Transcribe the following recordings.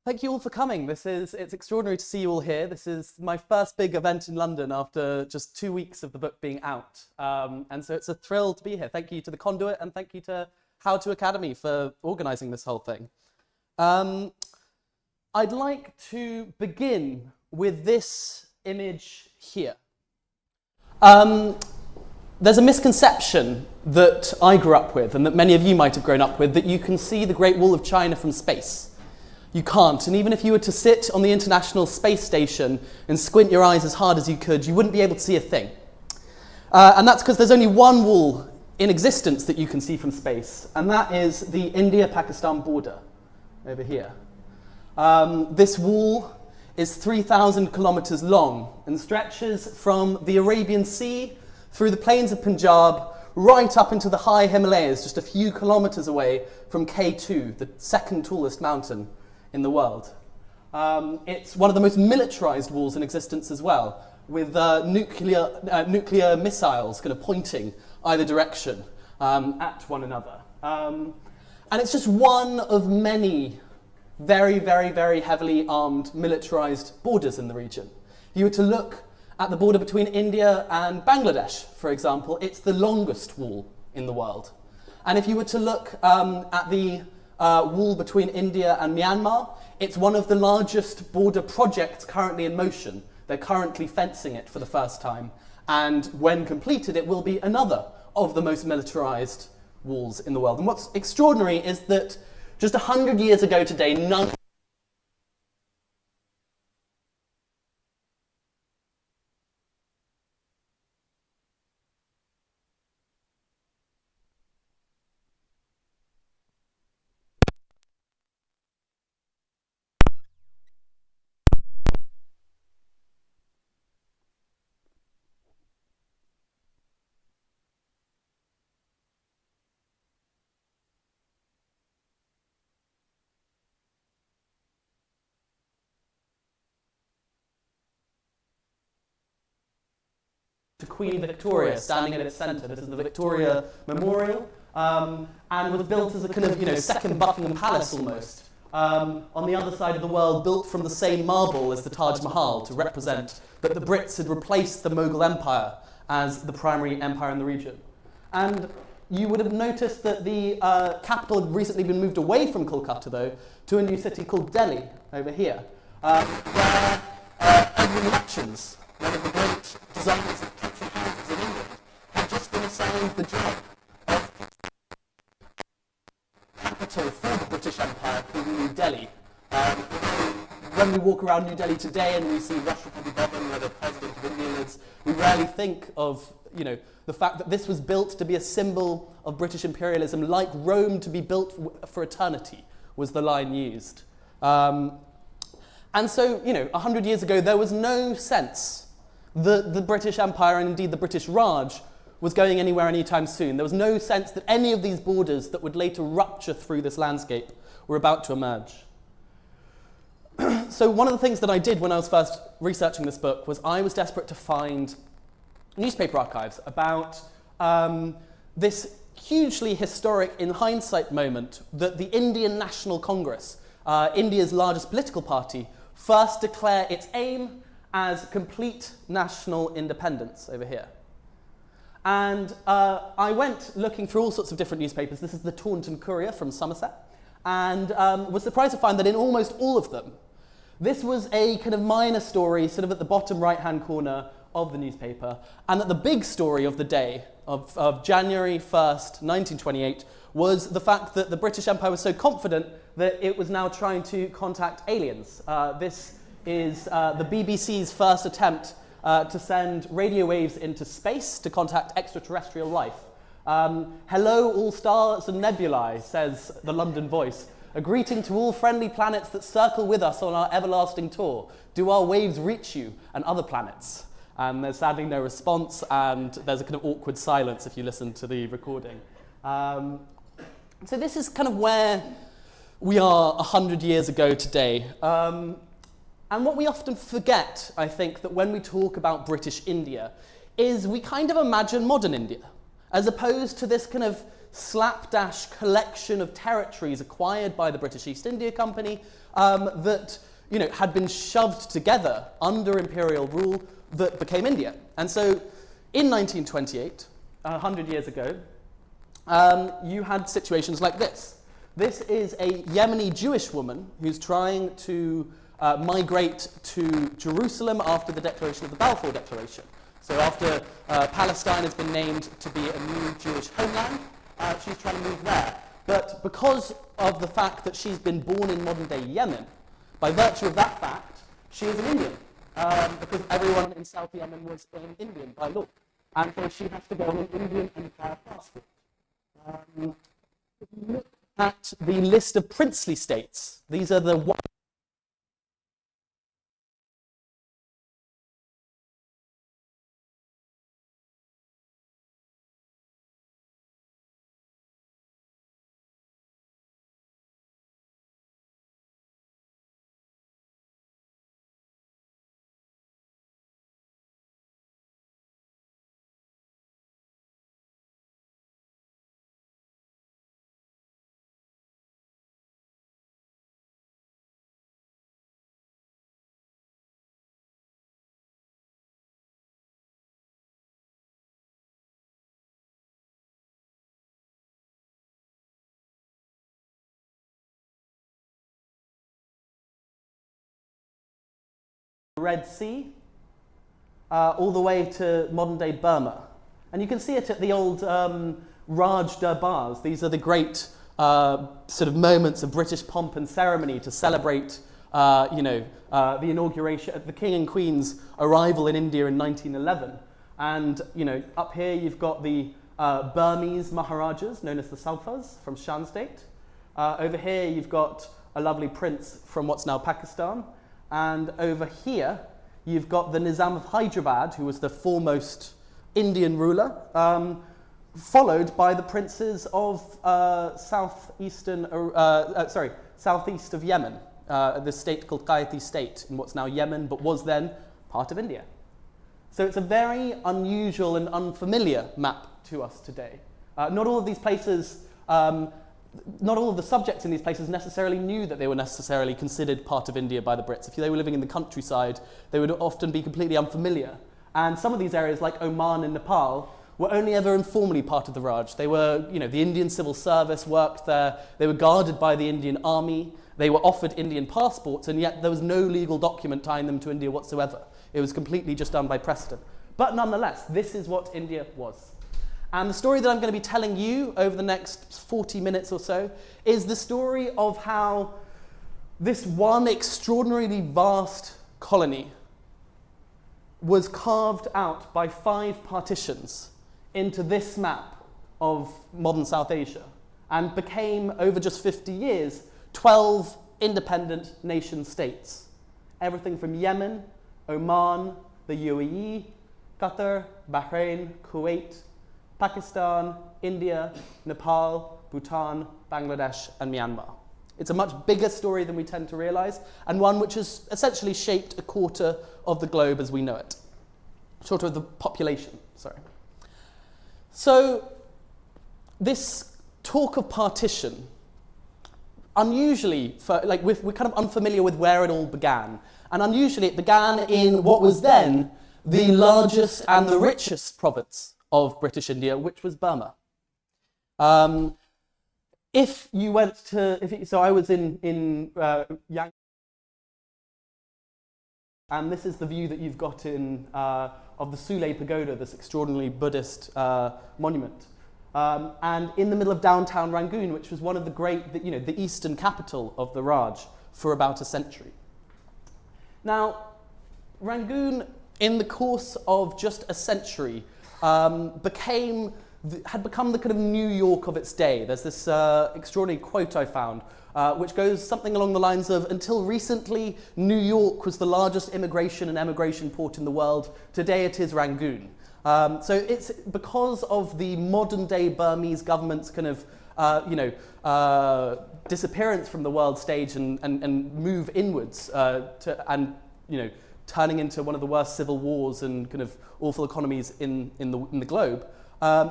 Thank you all for coming. It's extraordinary to see you all here. This is my first big event in London after just 2 weeks of the book being out. And so it's a thrill to be here. Thank you to the Conduit and thank you to How To Academy for organising this whole thing. I'd like to begin with this image here. There's a misconception that I grew up with and that many of you might have grown up with, that you can see the Great Wall of China from space. You can't, and even if you were to sit on the International Space Station and squint your eyes as hard as you could, you wouldn't be able to see a thing. And that's because there's only one wall in existence that you can see from space, and that is the India-Pakistan border over here. This wall is 3,000 kilometers long and stretches from the Arabian Sea through the plains of Punjab right up into the high Himalayas, just a few kilometers away from K2, the second tallest mountain in the world. It's one of the most militarized walls in existence as well, with nuclear missiles kind of pointing either direction at one another. And it's just one of many very, very, very heavily armed, militarized borders in the region. If you were to look at the border between India and Bangladesh, for example, it's the longest wall in the world. And if you were to look at the wall between India and Myanmar, it's one of the largest border projects currently in motion. They're currently fencing it for the first time. And when completed, it will be another of the most militarized walls in the world. And what's extraordinary is that just 100 years ago today, none to Queen Victoria standing at its centre. This is the Victoria Memorial, and was built as a kind of, second Buckingham Palace almost. On the other side of the world, built from the same marble as the Taj Mahal to represent that the Brits had replaced the Mughal Empire as the primary empire in the region. And you would have noticed that the capital had recently been moved away from Kolkata, though, to a new city called Delhi, over here, where Edwin Lutyens, one of the great designers of country houses in England, had just been assigned the job of capital for the British Empire called New Delhi. When we walk around New Delhi today and we see Rashtrapati Bhavan, where the President of India lives, we rarely think of, the fact that this was built to be a symbol of British imperialism, like Rome to be built for eternity, was the line used. And so, 100 years ago, there was no sense that the British Empire, and indeed the British Raj, was going anywhere anytime soon. There was no sense that any of these borders that would later rupture through this landscape were about to emerge. So one of the things that I did when I was first researching this book was I was desperate to find newspaper archives about this hugely historic, in hindsight, moment that the Indian National Congress, India's largest political party, first declare its aim as complete national independence over here. And I went looking through all sorts of different newspapers. This is the Taunton Courier from Somerset, and was surprised to find that in almost all of them, this was a kind of minor story, sort of at the bottom right-hand corner of the newspaper, and that the big story of the day, of January 1st, 1928, was the fact that the British Empire was so confident that it was now trying to contact aliens. This is the BBC's first attempt to send radio waves into space to contact extraterrestrial life. Hello, all stars and nebulae, says the London Voice. A greeting to all friendly planets that circle with us on our everlasting tour. Do our waves reach you and other planets? And there's sadly no response, and there's a kind of awkward silence if you listen to the recording. So this is kind of where we are 100 years ago today. And what we often forget, I think, that when we talk about British India, is we kind of imagine modern India, as opposed to this kind of slapdash collection of territories acquired by the British East India Company that had been shoved together under imperial rule that became India. And so in 1928, 100 years ago, you had situations like this. This is a Yemeni Jewish woman who's trying to migrate to Jerusalem after the declaration of the Balfour Declaration. So after Palestine has been named to be a new Jewish homeland, she's trying to move there. But because of the fact that she's been born in modern-day Yemen, by virtue of that fact, she is an Indian, because everyone in South Yemen was an Indian by law. And so she has to go on an Indian Empire passport. If you look at the list of princely states, these are the Red Sea, all the way to modern-day Burma. And you can see it at the old Raj Darbars. These are the great sort of moments of British pomp and ceremony to celebrate, the inauguration, the King and Queen's arrival in India in 1911. And, up here you've got the Burmese Maharajas, known as the Salfas, from Shan State. Over here you've got a lovely prince from what's now Pakistan. And over here, you've got the Nizam of Hyderabad, who was the foremost Indian ruler, followed by the princes of southeast of Yemen, the state called Kayati State, in what's now Yemen, but was then part of India. So it's a very unusual and unfamiliar map to us today. Not all of these places not all of the subjects in these places necessarily knew that they were necessarily considered part of India by the Brits. If they were living in the countryside, they would often be completely unfamiliar. And some of these areas, like Oman and Nepal, were only ever informally part of the Raj. They were, the Indian civil service worked there. They were guarded by the Indian army. They were offered Indian passports, and yet there was no legal document tying them to India whatsoever. It was completely just done by precedent. But nonetheless, this is what India was. And the story that I'm going to be telling you over the next 40 minutes or so is the story of how this one extraordinarily vast colony was carved out by 5 partitions into this map of modern South Asia and became, over just 50 years, 12 independent nation states. Everything from Yemen, Oman, the UAE, Qatar, Bahrain, Kuwait, Pakistan, India, Nepal, Bhutan, Bangladesh, and Myanmar. It's a much bigger story than we tend to realize, and one which has essentially shaped a quarter of the globe as we know it. Short of the population, sorry. So, this talk of partition, unusually, we're kind of unfamiliar with where it all began, and unusually it began in what was then the largest and the richest province of British India, which was Burma. If you went to, so I was in Yang, and this is the view that you've got in of the Sule Pagoda, this extraordinary Buddhist monument, and in the middle of downtown Rangoon, which was one of the great, the eastern capital of the Raj for about a century. Now, Rangoon, in the course of just a century, had become the kind of New York of its day. There's this extraordinary quote I found, which goes something along the lines of, until recently, New York was the largest immigration and emigration port in the world. Today it is Rangoon. So it's because of the modern day Burmese government's kind of, disappearance from the world stage and move inwards turning into one of the worst civil wars and kind of awful economies in the globe,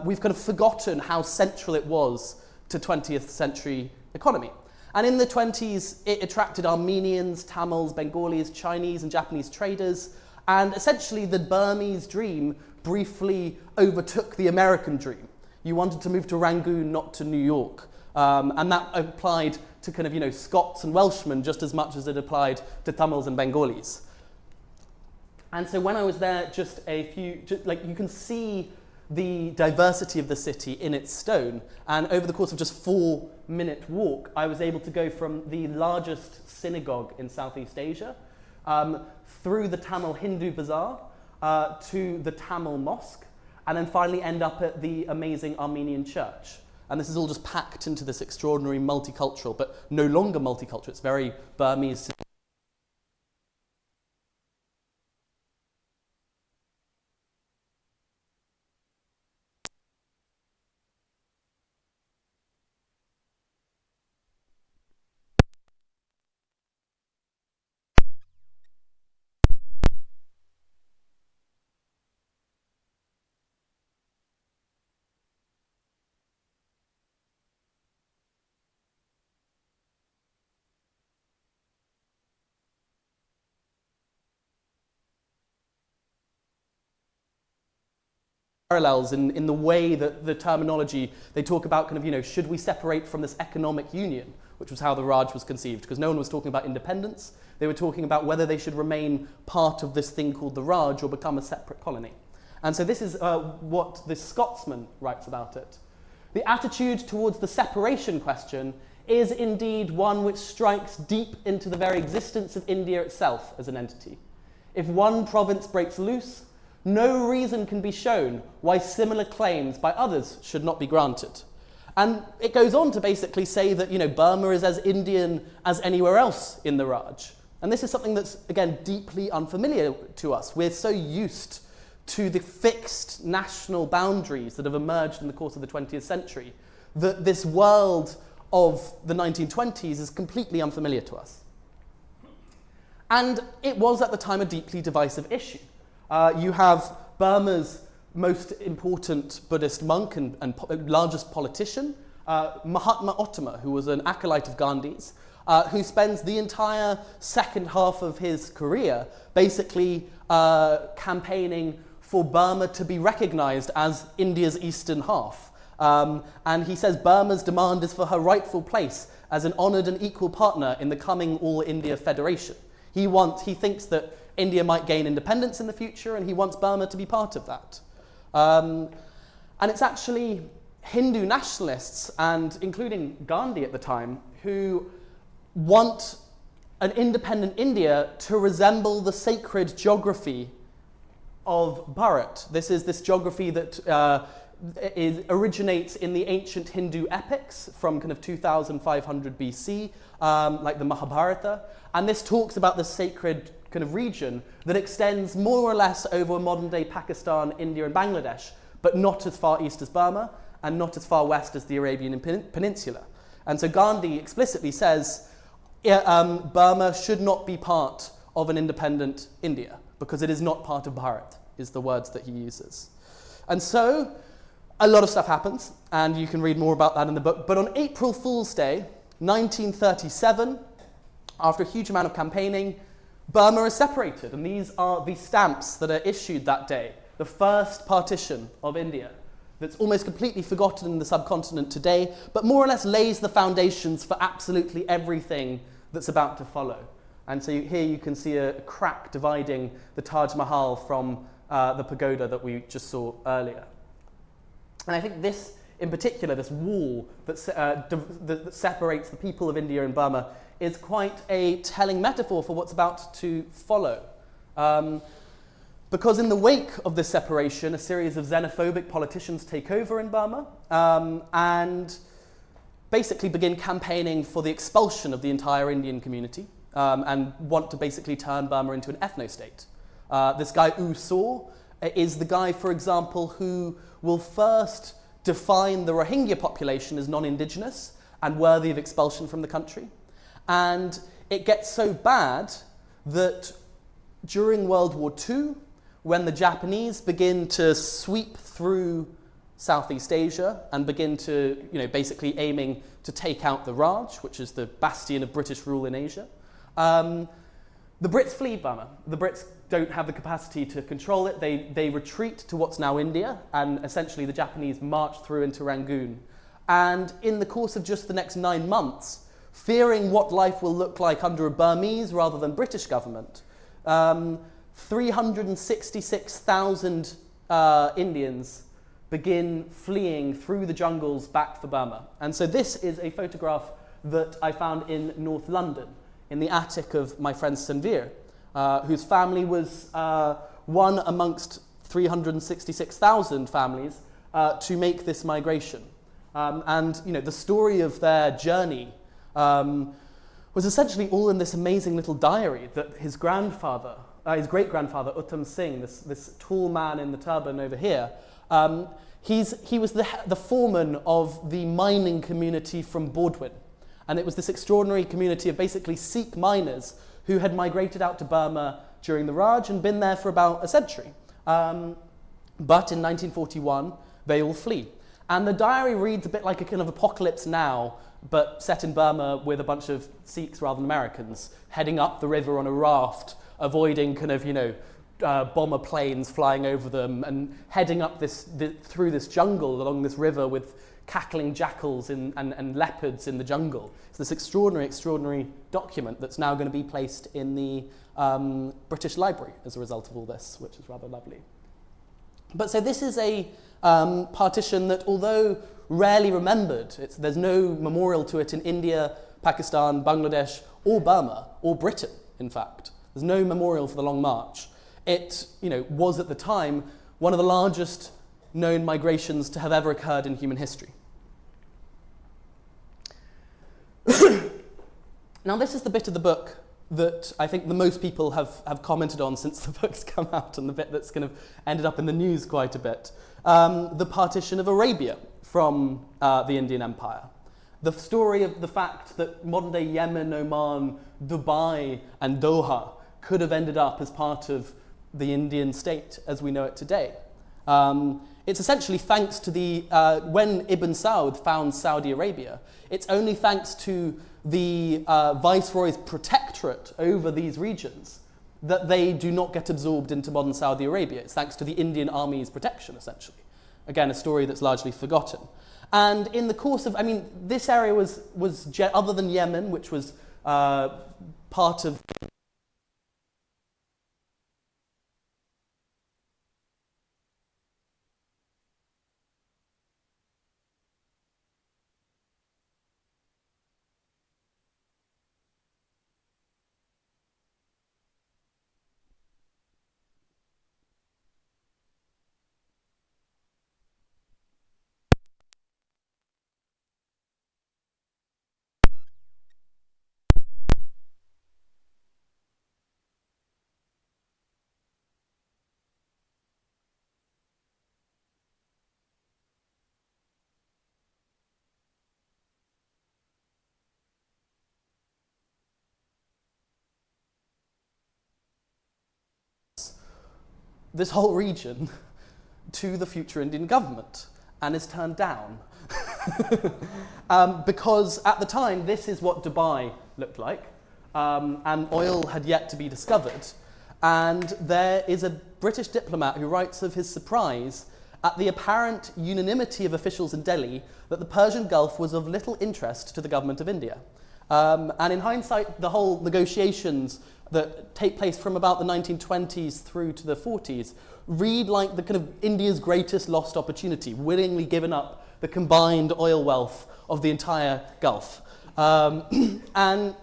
we've kind of forgotten how central it was to 20th century economy. And in the 20s, it attracted Armenians, Tamils, Bengalis, Chinese and Japanese traders, and essentially the Burmese dream briefly overtook the American dream. You wanted to move to Rangoon, not to New York. And that applied to kind of, Scots and Welshmen just as much as it applied to Tamils and Bengalis. And so when I was there, you can see the diversity of the city in its stone. And over the course of just 4-minute walk, I was able to go from the largest synagogue in Southeast Asia, through the Tamil Hindu Bazaar, to the Tamil Mosque, and then finally end up at the amazing Armenian church. And this is all just packed into this extraordinary multicultural, but no longer multicultural, it's very Burmese. Parallels in the way that the terminology, they talk about kind of, should we separate from this economic union, which was how the Raj was conceived, because no one was talking about independence. They were talking about whether they should remain part of this thing called the Raj or become a separate colony. And so this is what the Scotsman writes about it. The attitude towards the separation question is indeed one which strikes deep into the very existence of India itself as an entity. If one province breaks loose, no reason can be shown why similar claims by others should not be granted. And it goes on to basically say that, Burma is as Indian as anywhere else in the Raj. And this is something that's, again, deeply unfamiliar to us. We're so used to the fixed national boundaries that have emerged in the course of the 20th century that this world of the 1920s is completely unfamiliar to us. And it was at the time a deeply divisive issue. You have Burma's most important Buddhist monk and largest politician, Mahatma Ottama, who was an acolyte of Gandhi's, who spends the entire second half of his career basically campaigning for Burma to be recognized as India's eastern half. And he says Burma's demand is for her rightful place as an honored and equal partner in the coming All-India Federation. He thinks that India might gain independence in the future, and he wants Burma to be part of that. And it's actually Hindu nationalists, and including Gandhi at the time, who want an independent India to resemble the sacred geography of Bharat. This is this geography that originates in the ancient Hindu epics from kind of 2500 BC, like the Mahabharata. And this talks about the sacred kind of region that extends more or less over modern-day Pakistan, India, and Bangladesh, but not as far east as Burma and not as far west as the Arabian Peninsula. And so Gandhi explicitly says Burma should not be part of an independent India because it is not part of Bharat, is the words that he uses. And so a lot of stuff happens, and you can read more about that in the book. But on April Fool's Day, 1937, after a huge amount of campaigning, Burma is separated, and these are the stamps that are issued that day, the first partition of India, that's almost completely forgotten in the subcontinent today, but more or less lays the foundations for absolutely everything that's about to follow. And so here you can see a crack dividing the Taj Mahal from the pagoda that we just saw earlier. And I think this, in particular, this wall that separates the people of India and Burma is quite a telling metaphor for what's about to follow. Because in the wake of this separation, a series of xenophobic politicians take over in Burma and basically begin campaigning for the expulsion of the entire Indian community and want to basically turn Burma into an ethno-state. This guy, U Saw, is the guy, for example, who will first define the Rohingya population as non-indigenous and worthy of expulsion from the country. And it gets so bad that during World War II, when the Japanese begin to sweep through Southeast Asia and begin to, basically aiming to take out the Raj, which is the bastion of British rule in Asia. The Brits flee Burma. The Brits don't have the capacity to control it. They retreat to what's now India, and essentially the Japanese march through into Rangoon. And in the course of just the next 9 months, fearing what life will look like under a Burmese rather than British government, 366,000 Indians begin fleeing through the jungles back for Burma. And so this is a photograph that I found in North London, in the attic of my friend Sanveer, whose family was one amongst 366,000 families to make this migration. And the story of their journey was essentially all in this amazing little diary that his grandfather, his great-grandfather, Uttam Singh, this tall man in the turban over here, he was the foreman of the mining community from Bordwin. And it was this extraordinary community of basically Sikh miners who had migrated out to Burma during the Raj and been there for about a century. But in 1941, they all flee. And the diary reads a bit like a kind of apocalypse now, but set in Burma with a bunch of Sikhs rather than Americans, heading up the river on a raft, avoiding kind of, bomber planes flying over them, and heading up through this jungle along this river with cackling jackals and leopards in the jungle. It's this extraordinary document that's now going to be placed in the British Library as a result of all this, which is rather lovely. But so this is a partition that, although rarely remembered, there's no memorial to it in India, Pakistan, Bangladesh, or Burma, or Britain, in fact. There's no memorial for the Long March. It was at the time one of the largest known migrations to have ever occurred in human history. Now, this is the bit of the book that I think the most people have commented on since the book's come out, and the bit that's kind of ended up in the news quite a bit. The partition of Arabia from the Indian Empire. The story of the fact that modern-day Yemen, Oman, Dubai, and Doha could have ended up as part of the Indian state as we know it today. It's essentially thanks to when Ibn Saud founds Saudi Arabia, it's only thanks to the viceroy's protectorate over these regions that they do not get absorbed into modern Saudi Arabia. It's thanks to the Indian army's protection, essentially. Again, a story that's largely forgotten. And in the course of, this area was other than Yemen, which was part of this whole region to the future Indian government and is turned down. Because at the time, this is what Dubai looked like, and oil had yet to be discovered. And there is a British diplomat who writes of his surprise at the apparent unanimity of officials in Delhi that the Persian Gulf was of little interest to the government of India. And in hindsight, the whole negotiations that take place from about the 1920s through to the 40s read like the kind of India's greatest lost opportunity, willingly given up the combined oil wealth of the entire Gulf. And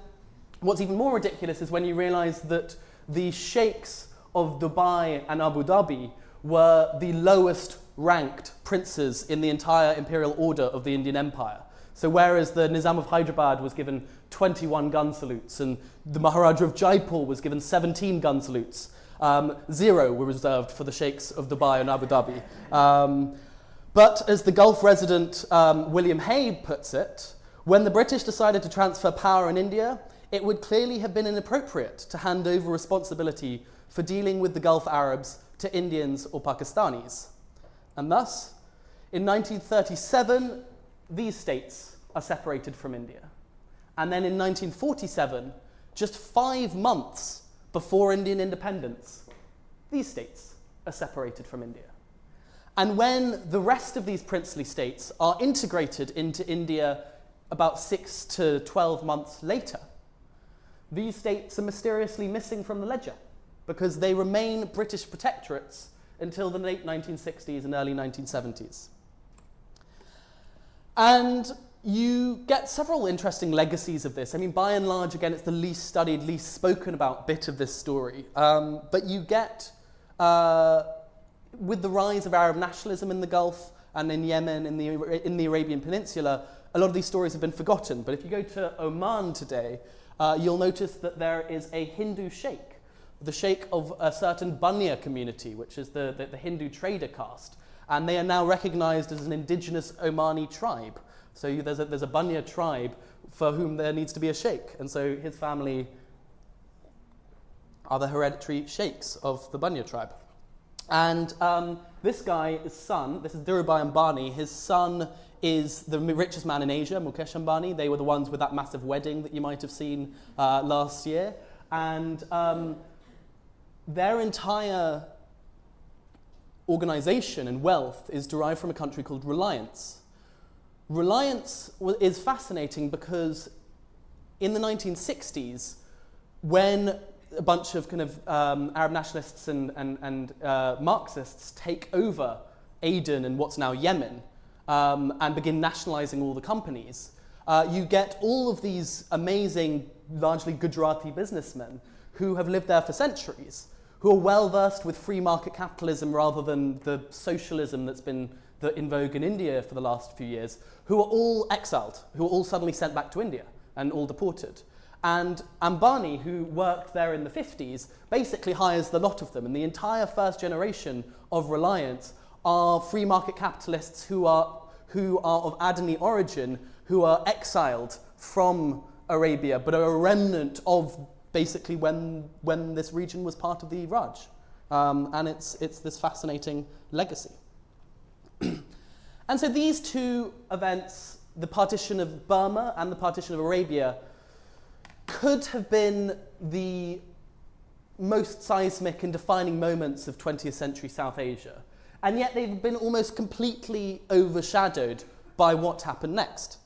what's even more ridiculous is when you realize that the sheikhs of Dubai and Abu Dhabi were the lowest ranked princes in the entire imperial order of the Indian Empire. So whereas the Nizam of Hyderabad was given 21 gun salutes and the Maharaja of Jaipur was given 17 gun salutes, 0 were reserved for the sheikhs of Dubai and Abu Dhabi. But as the Gulf resident William Hay puts it, when the British decided to transfer power in India, it would clearly have been inappropriate to hand over responsibility for dealing with the Gulf Arabs to Indians or Pakistanis. And thus, In 1937, these states are separated from India. And then in 1947, just 5 months before Indian independence, these states are separated from India. And when the rest of these princely states are integrated into India about 6 to 12 months later, these states are mysteriously missing from the ledger because they remain British protectorates until the late 1960s and early 1970s. And you get several interesting legacies of this. I mean, by and large, again, it's the least studied, least spoken about bit of this story. But you get, with the rise of Arab nationalism in the Gulf and in Yemen, in the Arabian Peninsula, a lot of these stories have been forgotten. But if you go to Oman today, you'll notice that there is a Hindu sheikh, the sheikh of a certain Banya community, which is the Hindu trader caste. And they are now recognized as an indigenous Omani tribe. So there's a Banya tribe for whom there needs to be a sheikh. And so his family are the hereditary sheikhs of the Banya tribe. And this guy's son, this is Dhirubhai Ambani, his son is the richest man in Asia, Mukesh Ambani. They were the ones with that massive wedding that you might have seen last year. And their entire organization and wealth is derived from a country called Reliance. Reliance is fascinating because in the 1960s, when a bunch of kind of Arab nationalists and Marxists take over Aden and what's now Yemen and begin nationalizing all the companies, you get all of these amazing, largely Gujarati businessmen who have lived there for centuries, who are well versed with free market capitalism rather than the socialism that's been in vogue in India for the last few years, who are all exiled, who are all suddenly sent back to India and all deported. And Ambani, who worked there in the 50s, basically hires the lot of them. And the entire first generation of Reliance are free market capitalists who are of Adani origin, who are exiled from Arabia, but are a remnant of basically when this region was part of the Raj. And it's this fascinating legacy. And so these two events, the partition of Burma and the partition of Arabia, could have been the most seismic and defining moments of 20th century South Asia. And yet they've been almost completely overshadowed by what happened next.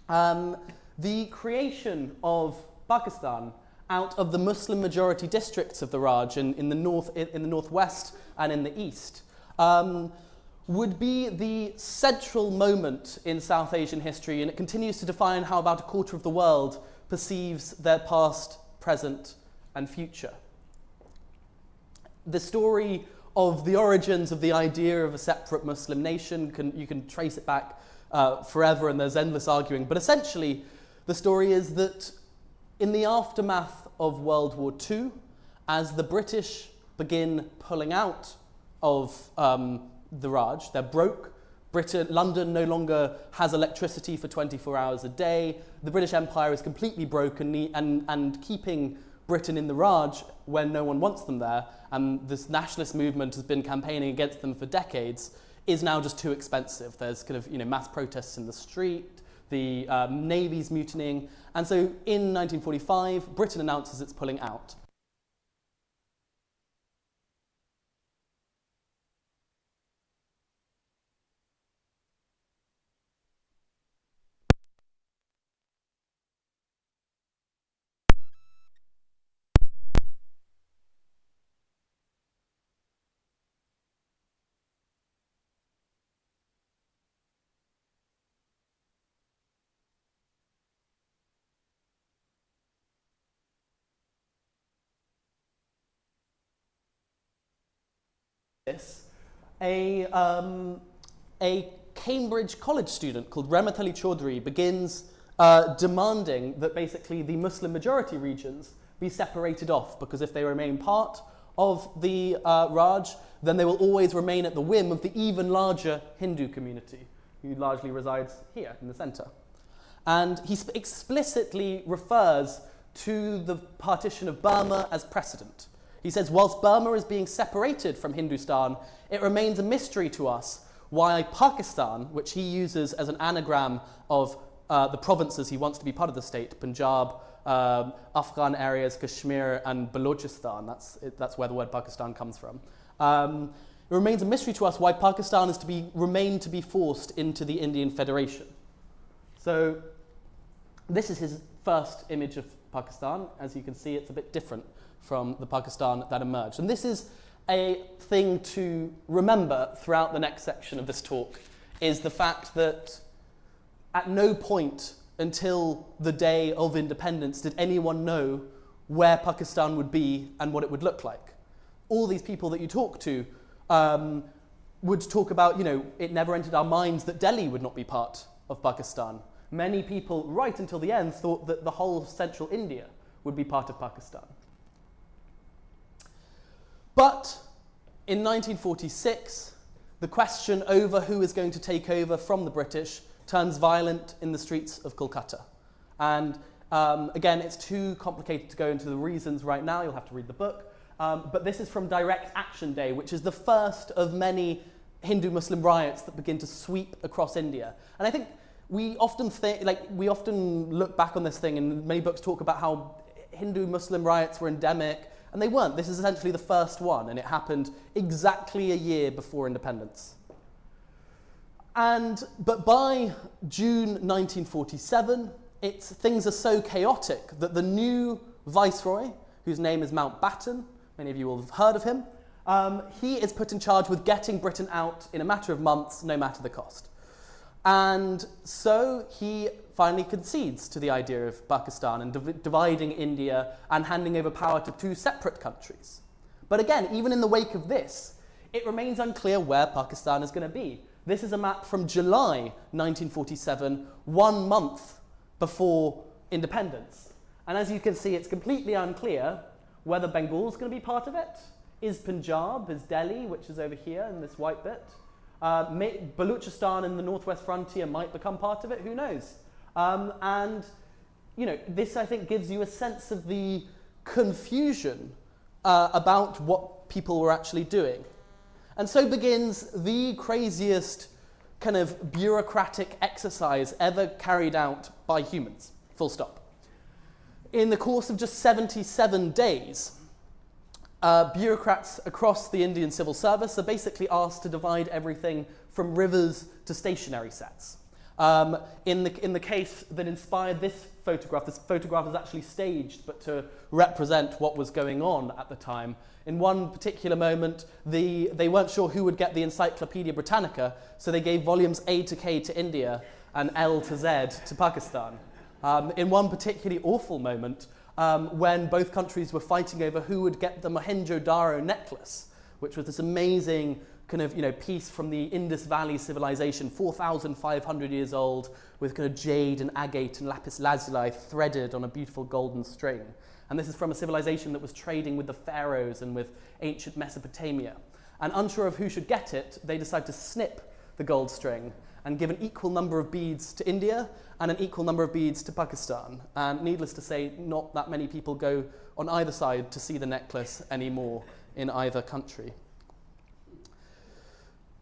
The creation of Pakistan out of the Muslim majority districts of the Raj in the northwest and in the east would be the central moment in South Asian history, and it continues to define how about a quarter of the world perceives their past, present, and future. The story of the origins of the idea of a separate Muslim nation, you can trace it back forever, and there's endless arguing. But essentially, the story is that in the aftermath of World War II, as the British begin pulling out of the Raj, they're broke. London no longer has electricity for 24 hours a day. The British Empire is completely broken, and keeping Britain in the Raj when no one wants them there, and this nationalist movement has been campaigning against them for decades, is now just too expensive. There's kind of mass protests in the street, the Navy's mutinying, and so in 1945, Britain announces it's pulling out. A Cambridge college student called Rematali Chaudhry begins demanding that basically the Muslim majority regions be separated off, because if they remain part of the Raj, then they will always remain at the whim of the even larger Hindu community, who largely resides here in the centre. And he explicitly refers to the partition of Burma as precedent. He says, whilst Burma is being separated from Hindustan, it remains a mystery to us why Pakistan, which he uses as an anagram of the provinces he wants to be part of the state, Punjab, Afghan areas, Kashmir and Balochistan, that's where the word Pakistan comes from. It remains a mystery to us why Pakistan is remain to be forced into the Indian Federation. So this is his first image of Pakistan. As you can see, it's a bit different from the Pakistan that emerged. And this is a thing to remember throughout the next section of this talk, is the fact that at no point until the day of independence did anyone know where Pakistan would be and what it would look like. All these people that you talk to would talk about, it never entered our minds that Delhi would not be part of Pakistan. Many people, right until the end, thought that the whole of central India would be part of Pakistan. But in 1946, the question over who is going to take over from the British turns violent in the streets of Kolkata. And again, it's too complicated to go into the reasons right now. You'll have to read the book. But this is from Direct Action Day, which is the first of many Hindu-Muslim riots that begin to sweep across India. And I think we often look back on this thing, and many books talk about how Hindu-Muslim riots were endemic, and they weren't. This is essentially the first one, and it happened exactly a year before independence. But by June 1947, things are so chaotic that the new viceroy, whose name is Mountbatten, many of you will have heard of him, he is put in charge with getting Britain out in a matter of months, no matter the cost. And so he finally concedes to the idea of Pakistan and dividing India and handing over power to two separate countries. But again, even in the wake of this, it remains unclear where Pakistan is going to be. This is a map from July 1947, 1 month before independence. And as you can see, it's completely unclear whether Bengal is going to be part of it. Is Punjab, is Delhi, which is over here in this white bit. Balochistan and the northwest frontier might become part of it, who knows? This I think gives you a sense of the confusion about what people were actually doing. And so begins the craziest kind of bureaucratic exercise ever carried out by humans, full stop. In the course of just 77 days, bureaucrats across the Indian civil service are basically asked to divide everything from rivers to stationary sets. In the case that inspired this photograph is actually staged, but to represent what was going on at the time. In one particular moment, they weren't sure who would get the Encyclopedia Britannica, so they gave volumes A to K to India and L to Z to Pakistan. In one particularly awful moment, when both countries were fighting over who would get the Mohenjo-Daro necklace, which was this amazing kind of piece from the Indus Valley civilization, 4,500 years old, with kind of jade and agate and lapis lazuli threaded on a beautiful golden string. And this is from a civilization that was trading with the pharaohs and with ancient Mesopotamia. And unsure of who should get it, they decide to snip the gold string and give an equal number of beads to India and an equal number of beads to Pakistan. And needless to say, not that many people go on either side to see the necklace anymore in either country.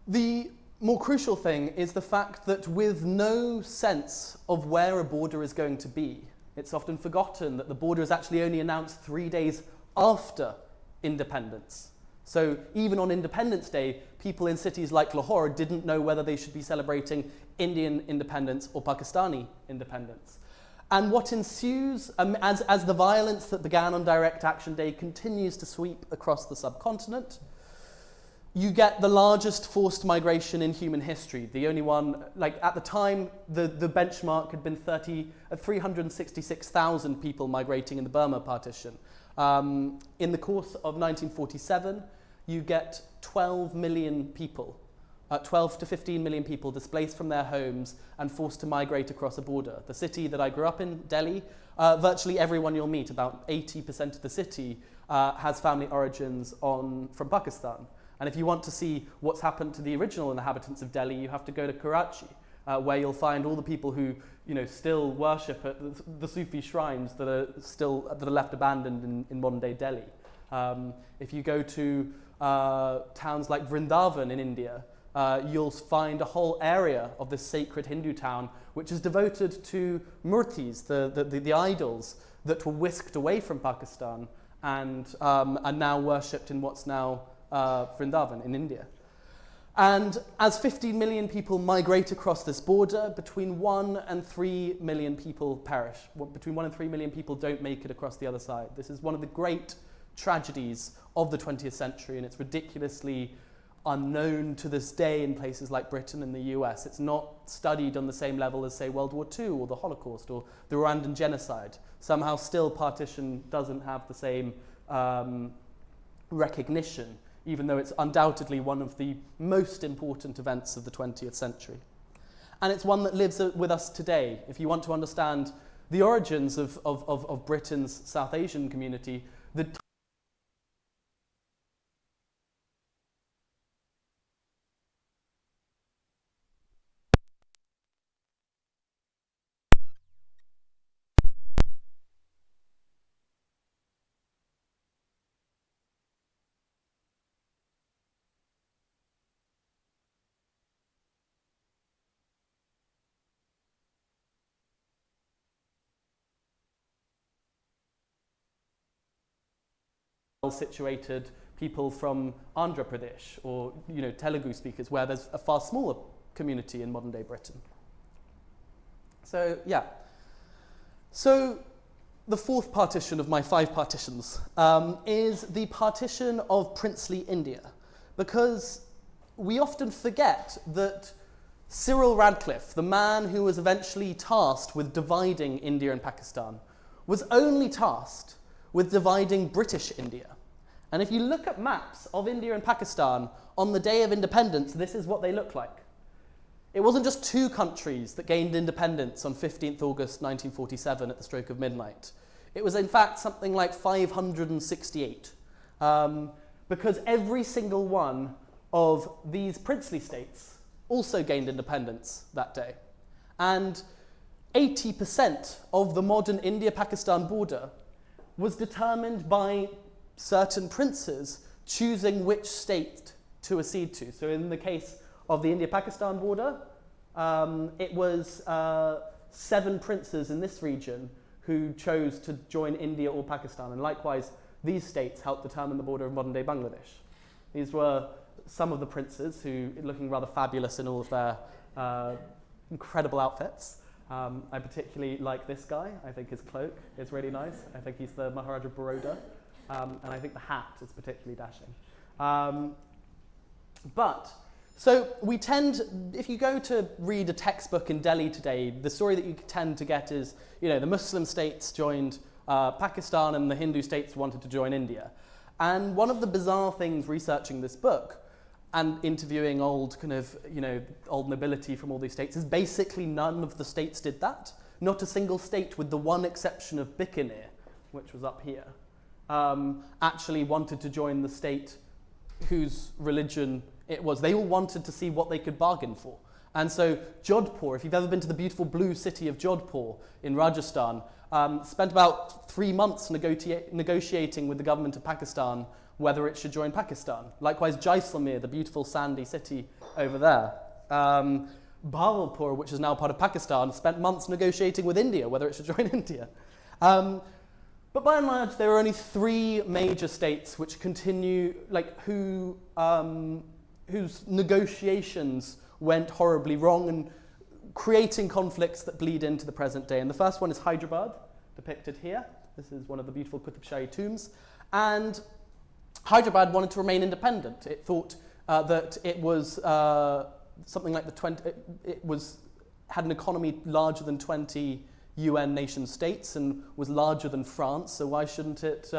The more crucial thing is the fact that with no sense of where a border is going to be, it's often forgotten that the border is actually only announced 3 days after independence. So even on Independence Day, people in cities like Lahore didn't know whether they should be celebrating Indian independence or Pakistani independence. And what ensues, as the violence that began on Direct Action Day continues to sweep across the subcontinent, you get the largest forced migration in human history. The only one, at the time, the benchmark had been 366,000 people migrating in the Burma partition. In the course of 1947, you get 12 million people, 12 to 15 million people displaced from their homes and forced to migrate across a border. The city that I grew up in, Delhi, virtually everyone you'll meet, about 80% of the city, has family origins from Pakistan. And if you want to see what's happened to the original inhabitants of Delhi, you have to go to Karachi, where you'll find all the people who still worship at the Sufi shrines that are left abandoned in modern day Delhi. If you go to towns like Vrindavan in India, you'll find a whole area of this sacred Hindu town which is devoted to murtis, the idols that were whisked away from Pakistan and are now worshipped in what's now Vrindavan in India. And as 15 million people migrate across this border, between 1 and 3 million people perish. Between 1 and 3 million people don't make it across the other side. This is one of the great tragedies of the 20th century, and it's ridiculously unknown to this day in places like Britain and the US. It's not studied on the same level as, say, World War II or the Holocaust or the Rwandan genocide. Somehow still partition doesn't have the same recognition, even though it's undoubtedly one of the most important events of the 20th century. And it's one that lives with us today. If you want to understand the origins of Britain's South Asian community, the situated people from Andhra Pradesh or Telugu speakers, where there's a far smaller community in modern day Britain. So yeah. So the fourth partition of my 5 partitions is the partition of princely India, because we often forget that Cyril Radcliffe, the man who was eventually tasked with dividing India and Pakistan, was only tasked with dividing British India. And if you look at maps of India and Pakistan on the day of independence, this is what they look like. It wasn't just 2 countries that gained independence on 15th August 1947 at the stroke of midnight. It was in fact something like 568, because every single one of these princely states also gained independence that day. And 80% of the modern India-Pakistan border was determined by certain princes choosing which state to accede to. So in the case of the India-Pakistan border, it was 7 princes in this region who chose to join India or Pakistan. And likewise, these states helped determine the border of modern-day Bangladesh. These were some of the princes who, looking rather fabulous in all of their incredible outfits. I particularly like this guy. I think his cloak is really nice. I think he's the Maharaja Baroda. And I think the hat is particularly dashing. So we tend, if you go to read a textbook in Delhi today, the story that you tend to get is, the Muslim states joined Pakistan and the Hindu states wanted to join India. And one of the bizarre things researching this book and interviewing old old nobility from all these states is basically none of the states did that. Not a single state, with the one exception of Bikaner, which was up here, actually wanted to join the state whose religion it was. They all wanted to see what they could bargain for. And so Jodhpur, if you've ever been to the beautiful blue city of Jodhpur in Rajasthan, spent about 3 months negotiating with the government of Pakistan whether it should join Pakistan. Likewise, Jaisalmer, the beautiful sandy city over there. Bhavalpur, which is now part of Pakistan, spent months negotiating with India whether it should join India. But by and large, there are only 3 major states which continue, whose negotiations went horribly wrong and creating conflicts that bleed into the present day. And the first one is Hyderabad, depicted here. This is one of the beautiful Qutb Shahi tombs. And Hyderabad wanted to remain independent. It thought that it was something like had an economy larger than 20 UN nation states and was larger than France, so why shouldn't it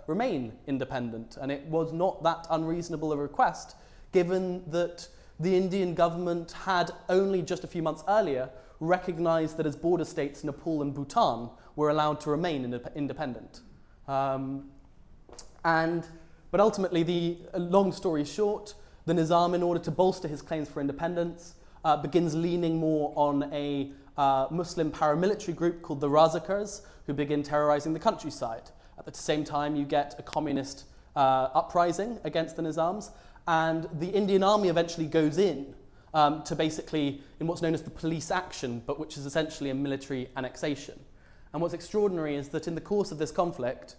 remain independent? And it was not that unreasonable a request, given that the Indian government had only just a few months earlier recognized that as border states, Nepal and Bhutan were allowed to remain independent. But ultimately, long story short, the Nizam, in order to bolster his claims for independence, begins leaning more on a Muslim paramilitary group called the Razakars, who begin terrorizing the countryside. At the same time, you get a communist uprising against the Nizams, And the Indian army eventually goes in to basically, in what's known as the police action, but which is essentially a military annexation. And what's extraordinary is that in the course of this conflict,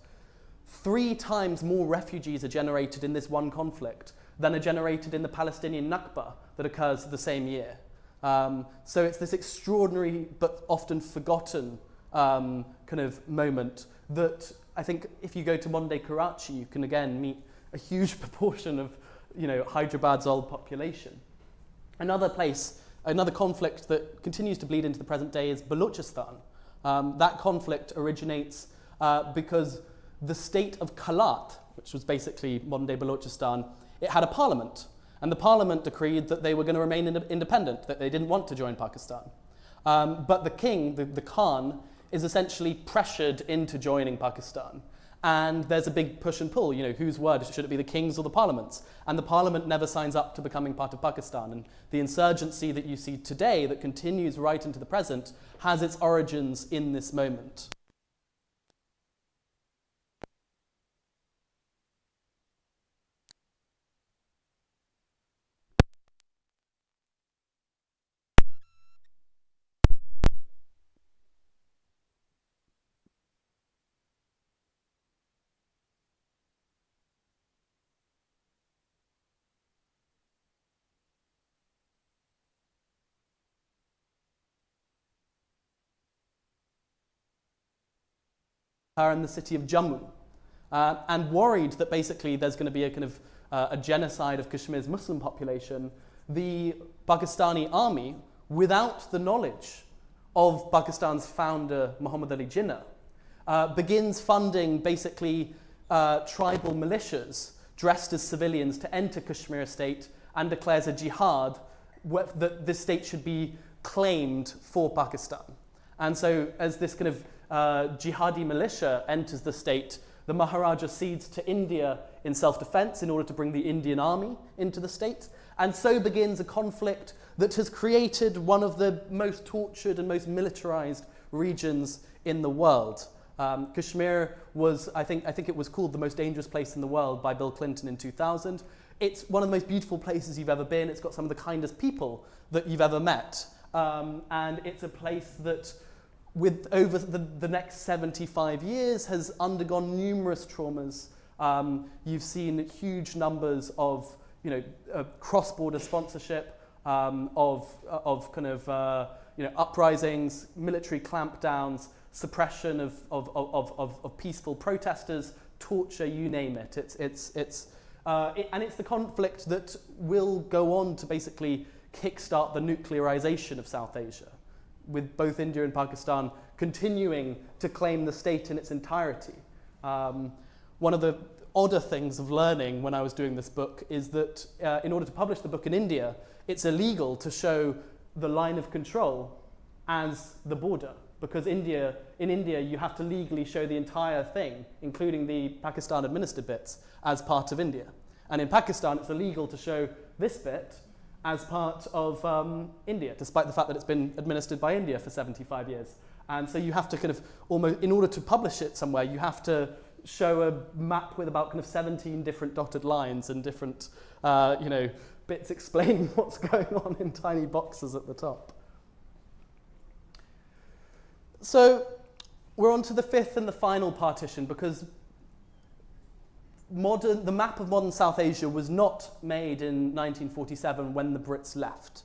3 times more refugees are generated in this one conflict than are generated in the Palestinian Nakba that occurs the same year. So it's this extraordinary but often forgotten kind of moment that I think if you go to modern-day Karachi, you can again meet a huge proportion of, Hyderabad's old population. Another conflict that continues to bleed into the present day is Balochistan. That conflict originates because the state of Kalat, which was basically modern-day Balochistan, it had a parliament. And the parliament decreed that they were going to remain independent, that they didn't want to join Pakistan. But the king, the Khan, is essentially pressured into joining Pakistan. And there's a big push and pull, whose word? Should it be the king's or the parliament's? And the parliament never signs up to becoming part of Pakistan. And the insurgency that you see today that continues right into the present has its origins in this moment. In the city of Jammu, and worried that basically there's going to be a kind of a genocide of Kashmir's Muslim population, the Pakistani army, without the knowledge of Pakistan's founder Muhammad Ali Jinnah, begins funding basically tribal militias dressed as civilians to enter Kashmir state and declares a jihad that this state should be claimed for Pakistan. And so as this kind of jihadi militia enters the state, the Maharaja cedes to India in self-defense in order to bring the Indian army into the state. And so begins a conflict that has created one of the most tortured and most militarized regions in the world. Kashmir was, I think it was called the most dangerous place in the world by Bill Clinton in 2000. It's one of the most beautiful places you've ever been. It's got some of the kindest people that you've ever met. And it's a place that with over the next 75 years has undergone numerous traumas. You've seen huge numbers of cross-border sponsorship, of kind of uprisings, military clampdowns, suppression of peaceful protesters, torture, you name it. And it's the conflict that will go on to basically kickstart the nuclearization of South Asia, with both India and Pakistan continuing to claim the state in its entirety. One of the odder things of learning when I was doing this book is that in order to publish the book in India, it's illegal to show the line of control as the border, because in India you have to legally show the entire thing, including the Pakistan administered bits, as part of India. And in Pakistan it's illegal to show this bit as part of India, despite the fact that it's been administered by India for 75 years. And so you have to kind of almost, in order to publish it somewhere, you have to show a map with about kind of 17 different dotted lines and different, bits explaining what's going on in tiny boxes at the top. So we're on to the fifth and the final partition, because the map of modern South Asia was not made in 1947 when the Brits left.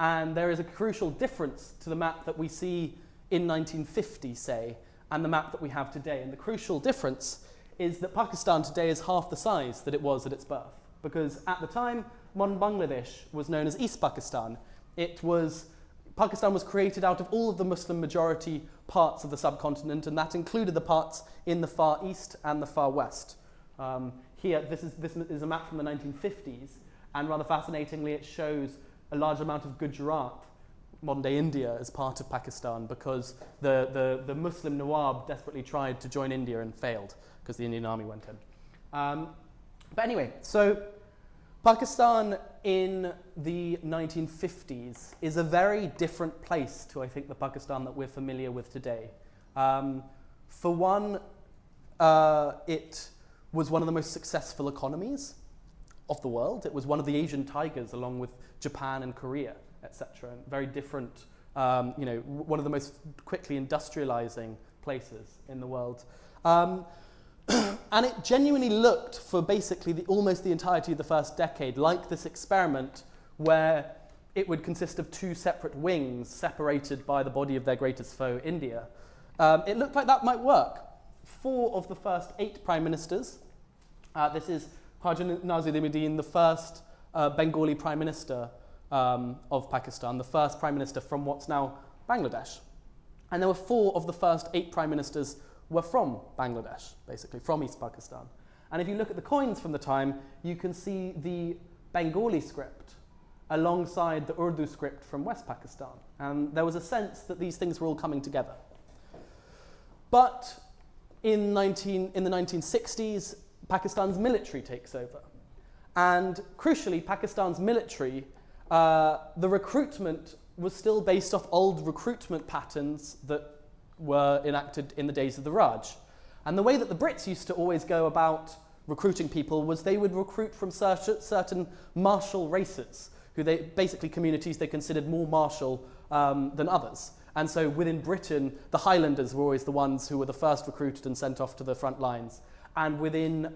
And there is a crucial difference to the map that we see in 1950, say, and the map that we have today. And the crucial difference is that Pakistan today is half the size that it was at its birth. Because at the time, modern Bangladesh was known as East Pakistan. Pakistan was created out of all of the Muslim majority parts of the subcontinent, and that included the parts in the far east and the far west. Here, this is a map from the 1950s, and rather fascinatingly, it shows a large amount of Gujarat, modern-day India, as part of Pakistan, because the Muslim Nawab desperately tried to join India and failed, because the Indian army went in. But anyway, so Pakistan in the 1950s is a very different place to, I think, the Pakistan that we're familiar with today. For one, it was one of the most successful economies. of the world. It was one of the Asian tigers, along with Japan and Korea, etc. Very different, one of the most quickly industrializing places in the world. And it genuinely looked for basically almost the entirety of the first decade like this experiment where it would consist of two separate wings separated by the body of their greatest foe, India. It looked like that might work. 4 of the first 8 prime ministers, this is Haji Naziruddin, the first Bengali prime minister of Pakistan, the first prime minister from what's now Bangladesh. And there were 4 of the first 8 prime ministers were from Bangladesh, basically, from East Pakistan. And if you look at the coins from the time, you can see the Bengali script alongside the Urdu script from West Pakistan. And there was a sense that these things were all coming together. But in the 1960s, Pakistan's military takes over. And crucially, Pakistan's military, the recruitment was still based off old recruitment patterns that were enacted in the days of the Raj. And the way that the Brits used to always go about recruiting people was they would recruit from certain martial races, who they basically communities they considered more martial than others. And so within Britain, the Highlanders were always the ones who were the first recruited and sent off to the front lines. And within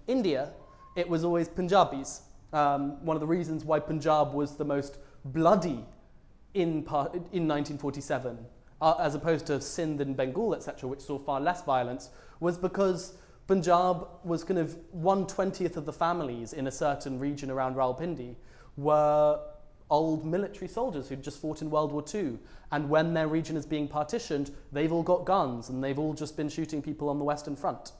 India, it was always Punjabis. One of the reasons why Punjab was the most bloody in 1947, as opposed to Sindh and Bengal, etc., which saw far less violence, was because Punjab was kind of 1/20 of the families in a certain region around Rawalpindi were old military soldiers who'd just fought in World War II. And when their region is being partitioned, they've all got guns and they've all just been shooting people on the Western Front.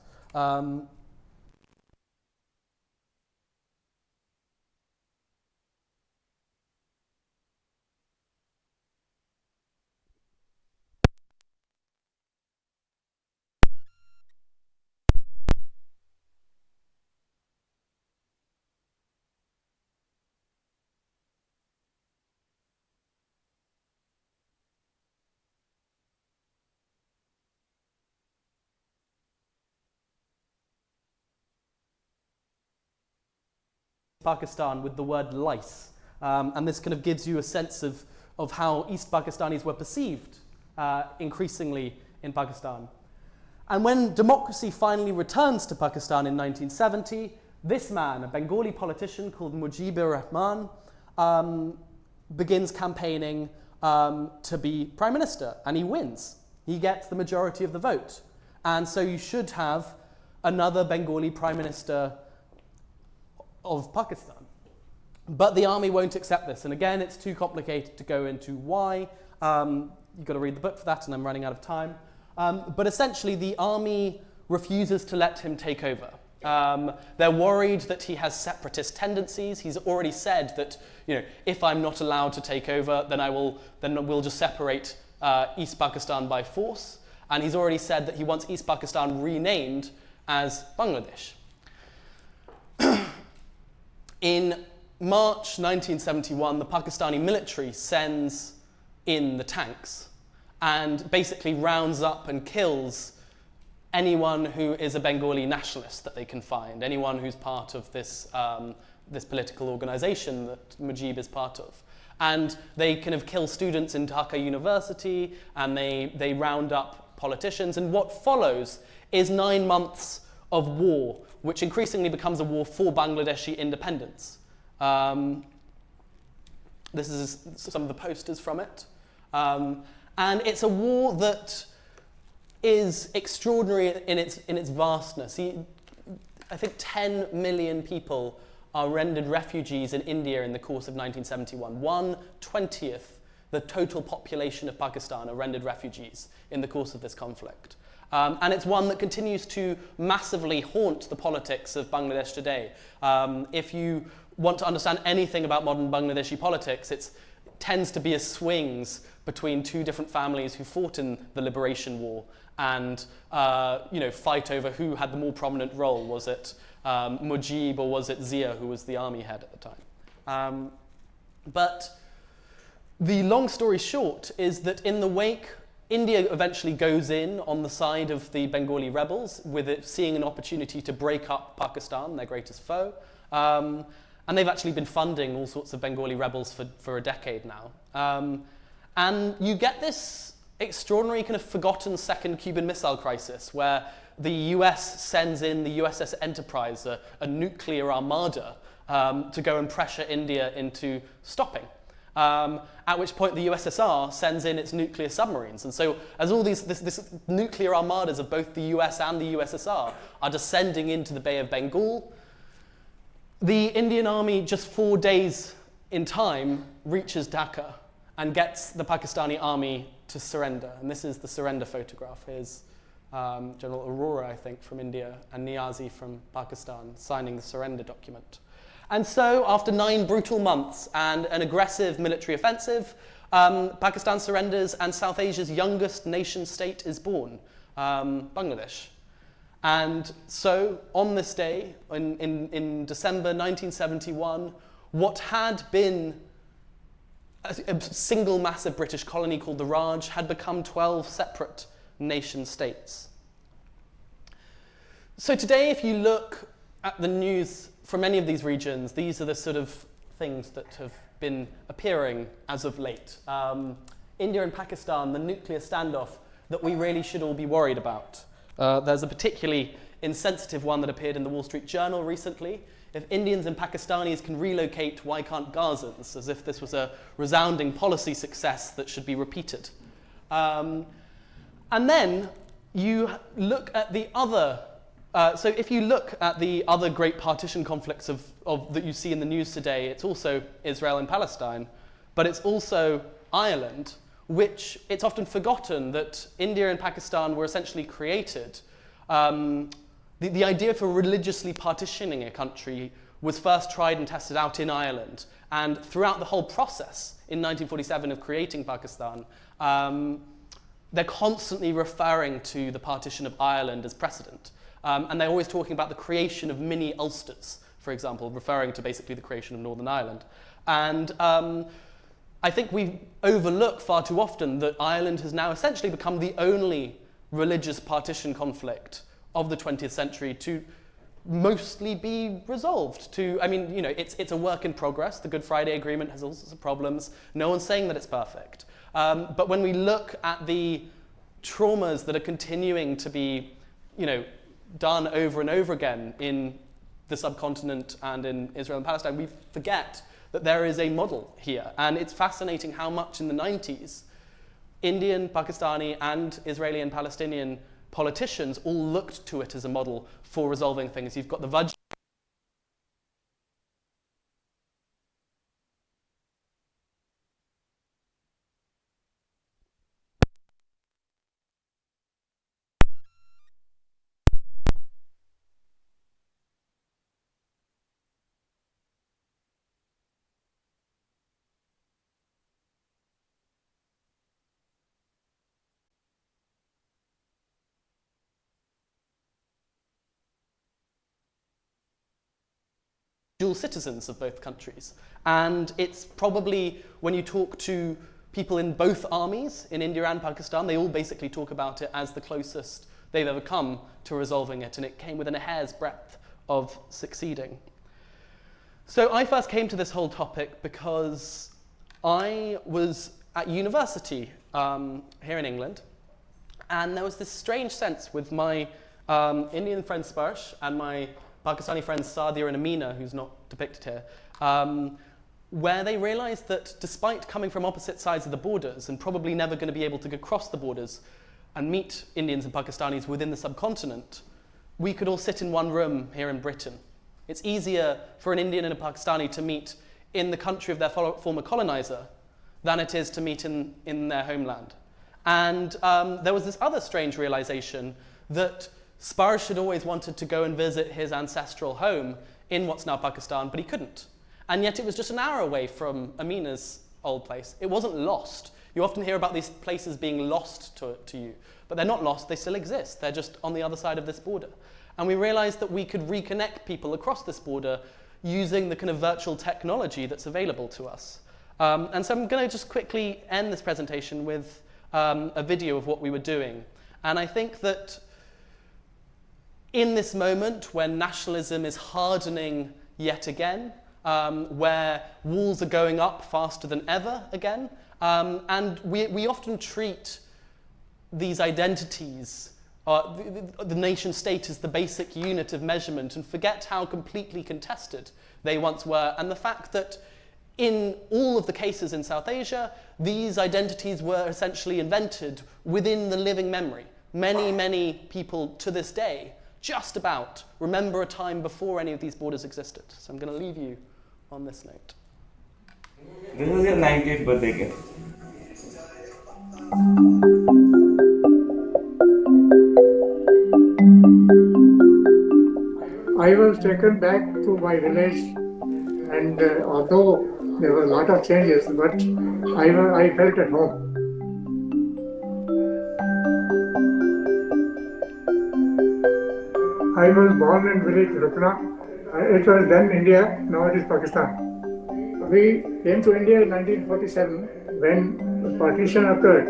Pakistan with the word lice. And this kind of gives you a sense of how East Pakistanis were perceived increasingly in Pakistan. And when democracy finally returns to Pakistan in 1970, this man, a Bengali politician called Mujibur Rahman, begins campaigning to be prime minister, and he wins. He gets the majority of the vote. And so you should have another Bengali prime minister of Pakistan. But the army won't accept this. And again, it's too complicated to go into why. You've got to read the book for that, and I'm running out of time. But essentially, the army refuses to let him take over. They're worried that he has separatist tendencies. He's already said that, if I'm not allowed to take over, then we'll just separate East Pakistan by force. And he's already said that he wants East Pakistan renamed as Bangladesh. In March 1971, the Pakistani military sends in the tanks and basically rounds up and kills anyone who is a Bengali nationalist that they can find, anyone who's part of this political organization that Mujib is part of. And they kind of kill students in Dhaka University, and they round up politicians. And what follows is 9 months of war, which increasingly becomes a war for Bangladeshi independence. This is some of the posters from it. And it's a war that is extraordinary in its vastness. I think 10 million people are rendered refugees in India in the course of 1971. 1/20 the total population of Pakistan are rendered refugees in the course of this conflict. And it's one that continues to massively haunt the politics of Bangladesh today. If you want to understand anything about modern Bangladeshi politics, it tends to be a swings between two different families who fought in the liberation war and fight over who had the more prominent role. Was it Mujib or was it Zia, who was the army head at the time? But the long story short is that in the wake, India eventually goes in on the side of the Bengali rebels, with it seeing an opportunity to break up Pakistan, their greatest foe, And they've actually been funding all sorts of Bengali rebels for a decade now. And you get this extraordinary kind of forgotten second Cuban Missile Crisis, where the US sends in the USS Enterprise, a nuclear armada, to go and pressure India into stopping. At which point the USSR sends in its nuclear submarines. And so as all this nuclear armadas of both the US and the USSR are descending into the Bay of Bengal, the Indian army, just 4 days in time, reaches Dhaka and gets the Pakistani army to surrender. And this is the surrender photograph. Here's General Arora, I think, from India, and Niazi from Pakistan signing the surrender document. And so, after 9 brutal months and an aggressive military offensive, Pakistan surrenders and South Asia's youngest nation state is born, Bangladesh. And so, on this day, in December 1971, what had been a single massive British colony called the Raj had become 12 separate nation states. So today, if you look at the news from any of these regions, these are the sort of things that have been appearing as of late. India and Pakistan, the nuclear standoff that we really should all be worried about. There's a particularly insensitive one that appeared in the Wall Street Journal recently. If Indians and Pakistanis can relocate, why can't Gazans? As if this was a resounding policy success that should be repeated. And then you look at the other, so if you look at the other great partition conflicts that you see in the news today, it's also Israel and Palestine, but it's also Ireland, which it's often forgotten that India and Pakistan were essentially created. The idea for religiously partitioning a country was first tried and tested out in Ireland. And throughout the whole process in 1947 of creating Pakistan, they're constantly referring to the partition of Ireland as precedent. And they're always talking about the creation of mini Ulsters, for example, referring to basically the creation of Northern Ireland. And I think we overlook far too often that Ireland has now essentially become the only religious partition conflict of the 20th century to mostly be resolved. It's a work in progress. The Good Friday Agreement has all sorts of problems. No one's saying that it's perfect. But when we look at the traumas that are continuing to be, done over and over again in the subcontinent and in Israel and Palestine, we forget that there is a model here. And it's fascinating how much in the 90s, Indian, Pakistani, and Israeli and Palestinian politicians all looked to it as a model for resolving things. You've got the Vajra. Dual citizens of both countries. And it's probably, when you talk to people in both armies, in India and Pakistan, they all basically talk about it as the closest they've ever come to resolving it, and it came within a hair's breadth of succeeding. So I first came to this whole topic because I was at university here in England, and there was this strange sense with my Indian friend Sparsh and my Pakistani friends Sadia and Amina, who's not depicted here, where they realized that despite coming from opposite sides of the borders and probably never going to be able to go across the borders and meet Indians and Pakistanis within the subcontinent, we could all sit in one room here in Britain. It's easier for an Indian and a Pakistani to meet in the country of their former colonizer than it is to meet in their homeland. And there was this other strange realization that Sparsh had always wanted to go and visit his ancestral home in what's now Pakistan, but he couldn't. And yet it was just an hour away from Amina's old place. It wasn't lost. You often hear about these places being lost to you, but they're not lost, they still exist. They're just on the other side of this border. And we realized that we could reconnect people across this border using the kind of virtual technology that's available to us. And so I'm going to just quickly end this presentation with a video of what we were doing. And I think that in this moment when nationalism is hardening yet again, where walls are going up faster than ever again. And we often treat these identities, the nation state, as the basic unit of measurement and forget how completely contested they once were, and the fact that in all of the cases in South Asia, these identities were essentially invented within the living memory. Many, many people to this day just about remember a time before any of these borders existed. So I'm going to leave you on this note. This is your 90th birthday gift. I was taken back to my village, and although there were a lot of changes, but I felt at home. I was born in village Rukna. It was then India, now it is Pakistan. We came to India in 1947 when the partition occurred.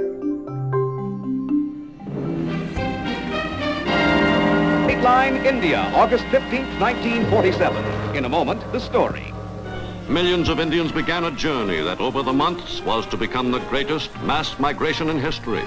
Dateline India, August 15th, 1947. In a moment, the story. Millions of Indians began a journey that over the months was to become the greatest mass migration in history.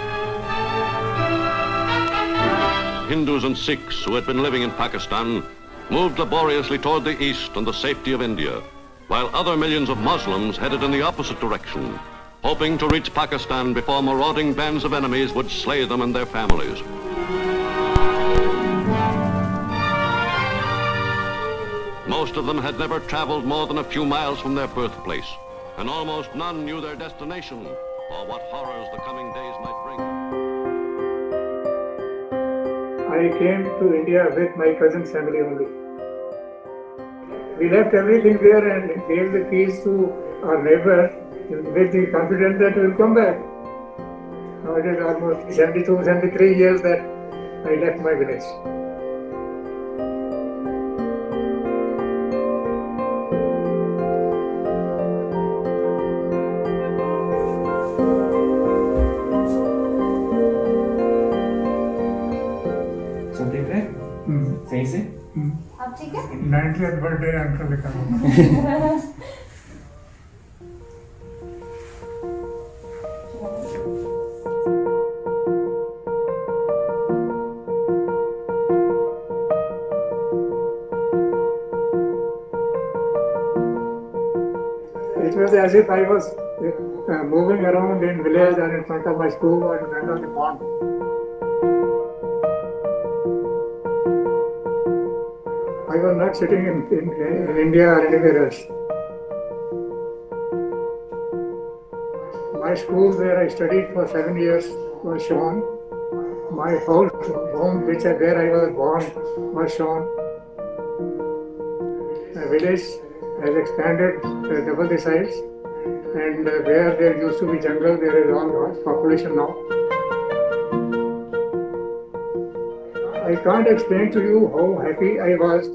Hindus and Sikhs who had been living in Pakistan moved laboriously toward the east and the safety of India, while other millions of Muslims headed in the opposite direction, hoping to reach Pakistan before marauding bands of enemies would slay them and their families. Most of them had never traveled more than a few miles from their birthplace, and almost none knew their destination or what horrors the coming days might bring. I came to India with my cousin's family only. We left everything there and gave the keys to our neighbor with the confidence that we will come back. Now it is almost 72, 73 years that I left my village. सही से आप ठीक है 90th birthday uncle लिखा It was as if I was moving around in village and in front of my school or in front of the pond. I was not sitting in India or anywhere else. My school where I studied for 7 years was shown. My home where I was born was shown. The village has expanded double the size, and where there used to be jungle, there is all population now. I can't explain to you how happy I was.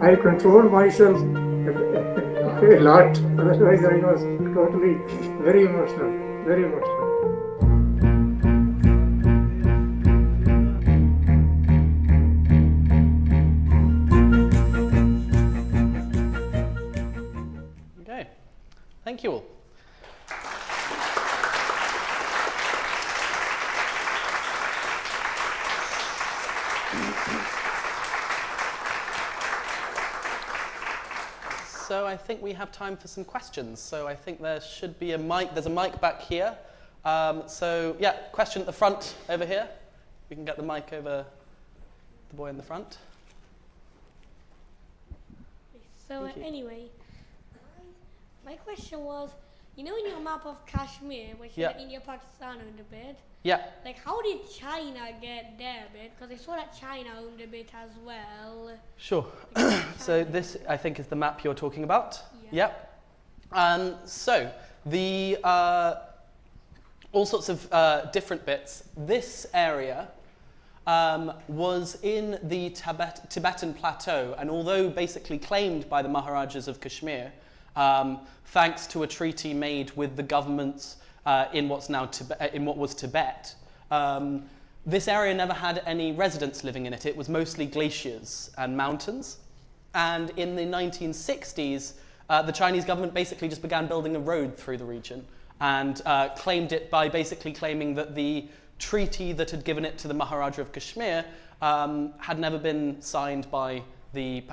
I controlled myself a lot, otherwise I was totally very emotional, very emotional. Okay, thank you all. So I think we have time for some questions. So I think there should be a mic. There's a mic back here. So yeah, question at the front over here. We can get the mic over the boy in the front. So anyway, my question was, you know in your map of Kashmir, which is like India, Pakistan owned a bit, like how did China get there a bit? Because I saw that China owned a bit as well. Sure. So this, I think, is the map you're talking about. Yep. So the all sorts of different bits. This area was in the Tibetan plateau, and although basically claimed by the Maharajas of Kashmir, thanks to a treaty made with the governments in what's now in what was Tibet, this area never had any residents living in it. It was mostly glaciers and mountains. And in the 1960s, the Chinese government basically just began building a road through the region and claimed it by basically claiming that the treaty that had given it to the Maharaja of Kashmir had never been signed by the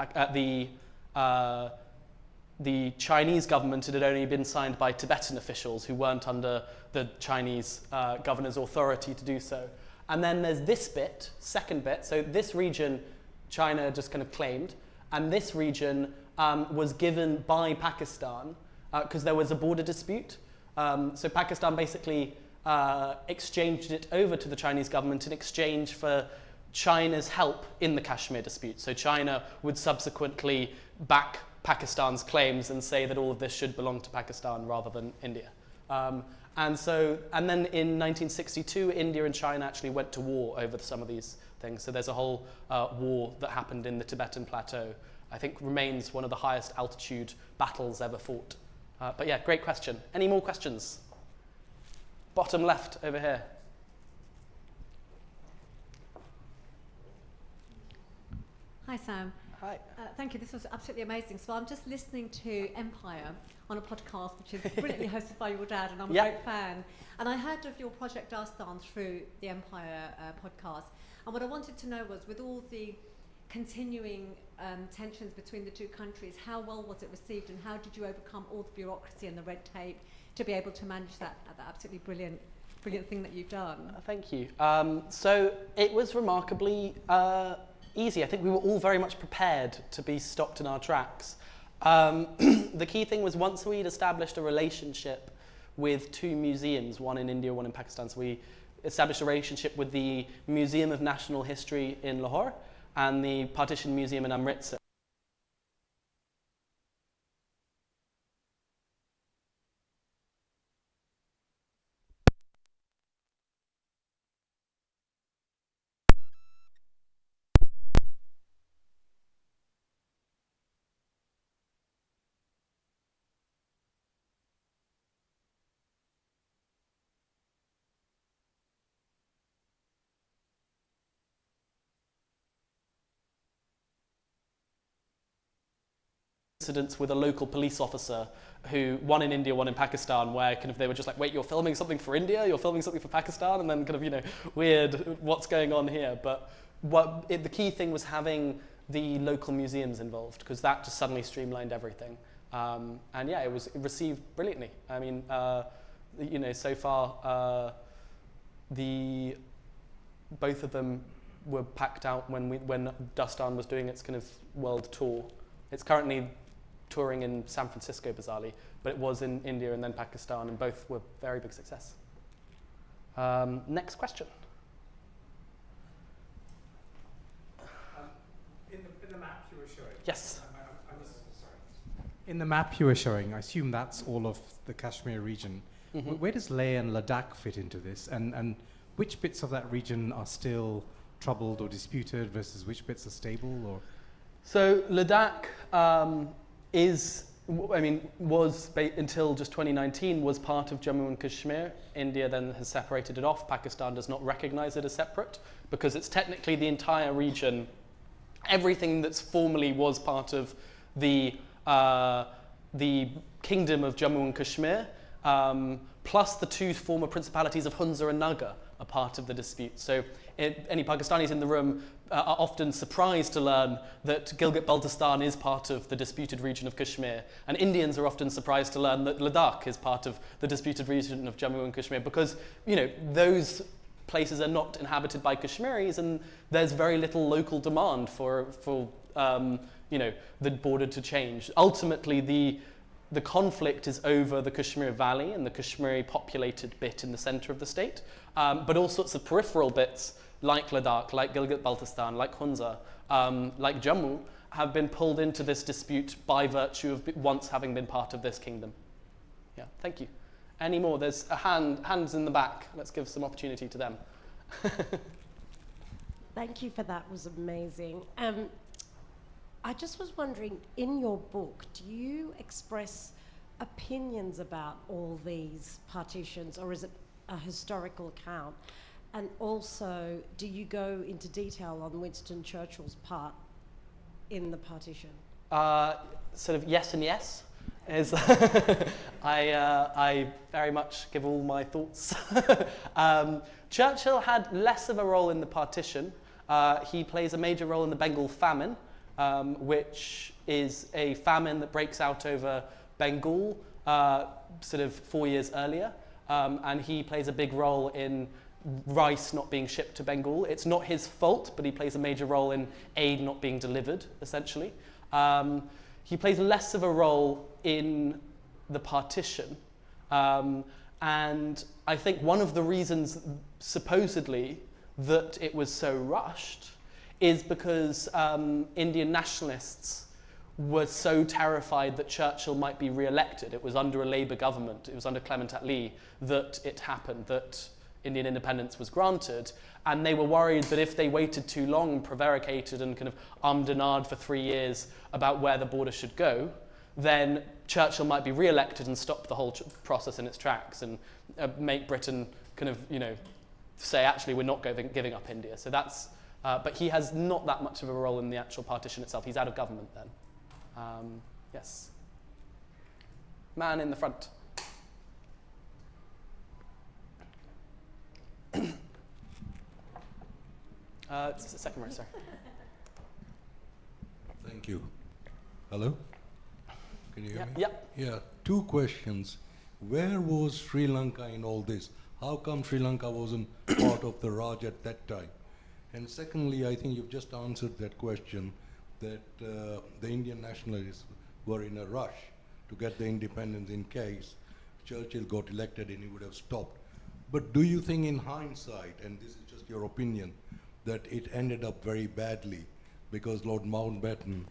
Chinese government. It had only been signed by Tibetan officials who weren't under the Chinese governor's authority to do so. And then there's this bit, second bit, so this region China just kind of claimed, and this region was given by Pakistan because there was a border dispute. So Pakistan basically exchanged it over to the Chinese government in exchange for China's help in the Kashmir dispute. So China would subsequently back Pakistan's claims and say that all of this should belong to Pakistan rather than India. And then in 1962, India and China actually went to war over some of these things. So there's a whole war that happened in the Tibetan plateau. I think remains one of the highest altitude battles ever fought. But yeah, great question. Any more questions? Bottom left over here. Hi, Sam. Hi. Thank you. This was absolutely amazing. So I'm just listening to Empire on a podcast, which is brilliantly hosted by your dad, and I'm a great fan. And I heard of your Project Dastaan through the Empire podcast. And what I wanted to know was, with all the continuing tensions between the two countries, how well was it received, and how did you overcome all the bureaucracy and the red tape to be able to manage that absolutely brilliant thing that you've done? Thank you. So it was remarkably easy. I think we were all very much prepared to be stopped in our tracks. The key thing was, once we'd established a relationship with two museums, one in India, one in Pakistan, so we established a relationship with the Museum of National History in Lahore and the Partition Museum in Amritsar. Incidents with a local police officer, who one in India, one in Pakistan, where kind of they were just like, wait, you're filming something for India, you're filming something for Pakistan, and then kind of, you know, weird, what's going on here? But the key thing was having the local museums involved, because that just suddenly streamlined everything. And yeah, it was received brilliantly. I mean, you know, so far both of them were packed out when Dastaan was doing its kind of world tour. It's currently touring in San Francisco, bizarrely, but it was in India and then Pakistan, and both were very big success. Next question. In the map you were showing. Yes. Sorry. In the map you were showing, I assume that's all of the Kashmir region. Mm-hmm. Where does Leh and Ladakh fit into this? And which bits of that region are still troubled or disputed versus which bits are stable? Or so Ladakh was until just 2019 was part of Jammu and Kashmir. India then has separated it off. Pakistan does not recognize it as separate because it's technically the entire region. Everything that's formerly was part of the kingdom of Jammu and Kashmir, plus the two former principalities of Hunza and Naga, are part of the dispute. So any Pakistanis in the room are often surprised to learn that Gilgit-Baltistan is part of the disputed region of Kashmir, and Indians are often surprised to learn that Ladakh is part of the disputed region of Jammu and Kashmir, because, you know, those places are not inhabited by Kashmiris, and there's very little local demand for you know, the border to change. Ultimately, the conflict is over the Kashmir Valley and the Kashmiri populated bit in the center of the state, but all sorts of peripheral bits like Ladakh, like Gilgit-Baltistan, like Hunza, like Jammu, have been pulled into this dispute by virtue of once having been part of this kingdom. Yeah, thank you. Any more? There's a hands in the back. Let's give some opportunity to them. Thank you for that. It was amazing. I just was wondering, in your book, do you express opinions about all these partitions, or is it a historical account? And also, do you go into detail on Winston Churchill's part in the partition? Sort of yes and yes. Is I very much give all my thoughts. Churchill had less of a role in the partition. He plays a major role in the Bengal famine, which is a famine that breaks out over Bengal sort of 4 years earlier. And he plays a big role in rice not being shipped to Bengal. It's not his fault, but he plays a major role in aid not being delivered, essentially. He plays less of a role in the partition. And I think one of the reasons, supposedly, that it was so rushed is because Indian nationalists were so terrified that Churchill might be re-elected. It was under a Labour government, it was under Clement Attlee, that it happened, that Indian independence was granted. And they were worried that if they waited too long, prevaricated and kind of ummed and ahed for 3 years about where the border should go, then Churchill might be re-elected and stop the whole process in its tracks and make Britain kind of, say, actually, we're not giving up India. So that's, but he has not that much of a role in the actual partition itself. He's out of government then. Yes. Man in the front. It's the second row, sorry. Thank you. Hello? Can you hear me? Yep. Yeah, 2 questions. Where was Sri Lanka in all this? How come Sri Lanka wasn't part of the Raj at that time? And secondly, I think you've just answered that question, that the Indian nationalists were in a rush to get the independence in case Churchill got elected and he would have stopped. But do you think in hindsight, and this is just your opinion, that it ended up very badly because Lord Mountbatten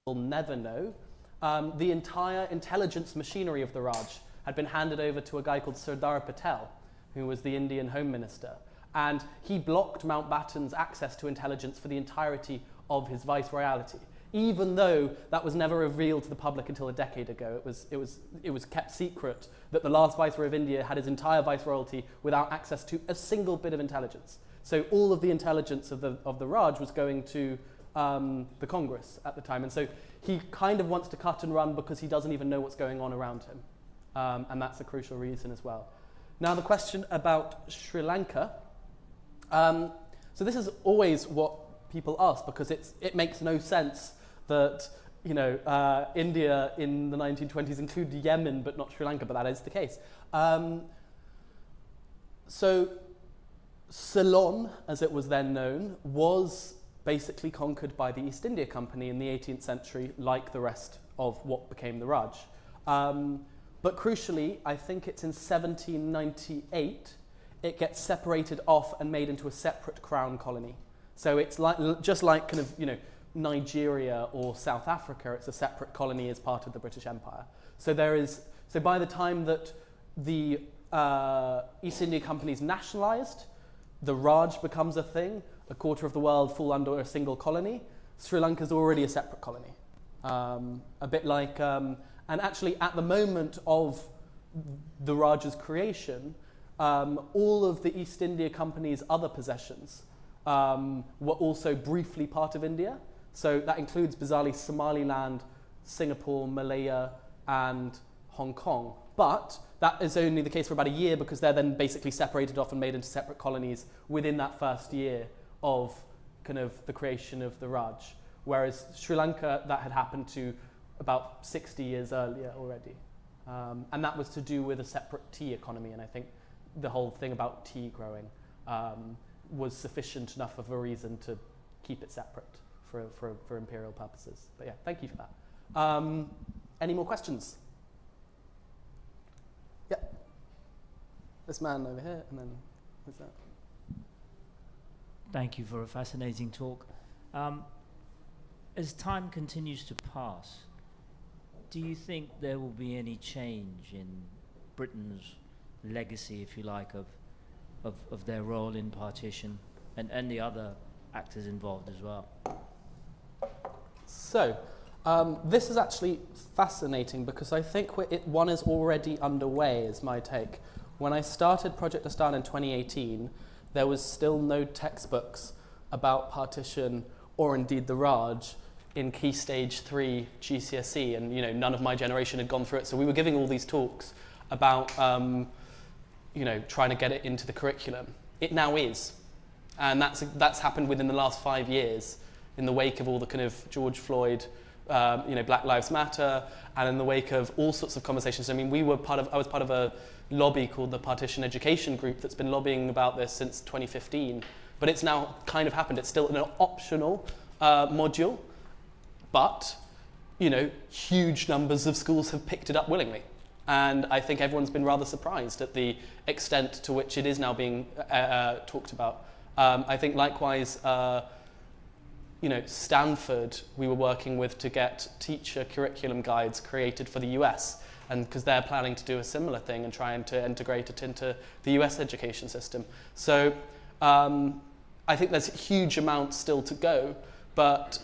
will never know. The entire intelligence machinery of the Raj had been handed over to a guy called Sardar Patel, who was the Indian Home Minister. And he blocked Mountbatten's access to intelligence for the entirety of his viceroyalty, even though that was never revealed to the public until a decade ago. It was kept secret that the last viceroy of India had his entire viceroyalty without access to a single bit of intelligence. So all of the intelligence of the Raj was going to the Congress at the time. And so he kind of wants to cut and run because he doesn't even know what's going on around him. And that's a crucial reason as well. Now the question about Sri Lanka. So this is always what people ask because it makes no sense that India in the 1920s included Yemen but not Sri Lanka, but that is the case. So Ceylon, as it was then known, was basically conquered by the East India Company in the 18th century, like the rest of what became the Raj. But crucially, I think it's in 1798, it gets separated off and made into a separate crown colony. So it's just like kind of, Nigeria or South Africa, it's a separate colony as part of the British Empire. So by the time that the East India Company is nationalized, the Raj becomes a thing, a quarter of the world fall under a single colony. Sri Lanka is already a separate colony. A bit like, and actually at the moment of the Raj's creation, all of the East India Company's other possessions were also briefly part of India. So that includes bizarrely Somaliland, Singapore, Malaya, and Hong Kong. But that is only the case for about a year because they're then basically separated off and made into separate colonies within that first year of kind of the creation of the Raj. Whereas Sri Lanka, that had happened to about 60 years earlier already. And that was to do with a separate tea economy. And I think the whole thing about tea growing was sufficient enough of a reason to keep it separate for imperial purposes. But yeah, thank you for that. Any more questions? Yeah. This man over here, and then who's that? Thank you for a fascinating talk. As time continues to pass, do you think there will be any change in Britain's legacy, if you like, of their role in partition and the other actors involved as well? So, this is actually fascinating because I think one is already underway, is my take. When I started Project Dastaan in 2018, there was still no textbooks about partition or indeed the Raj in Key Stage 3 GCSE, and none of my generation had gone through it. So we were giving all these talks about trying to get it into the curriculum. It now is, and that's happened within the last 5 years, in the wake of all the kind of George Floyd, Black Lives Matter, and in the wake of all sorts of conversations. I mean, I was part of a lobby called the Partition Education Group that's been lobbying about this since 2015, but it's now kind of happened. It's still an optional module, but huge numbers of schools have picked it up willingly. And I think everyone's been rather surprised at the extent to which it is now being talked about. I think likewise, Stanford, we were working with to get teacher curriculum guides created for the US, and because they're planning to do a similar thing and trying to integrate it into the US education system. So I think there's a huge amount still to go, but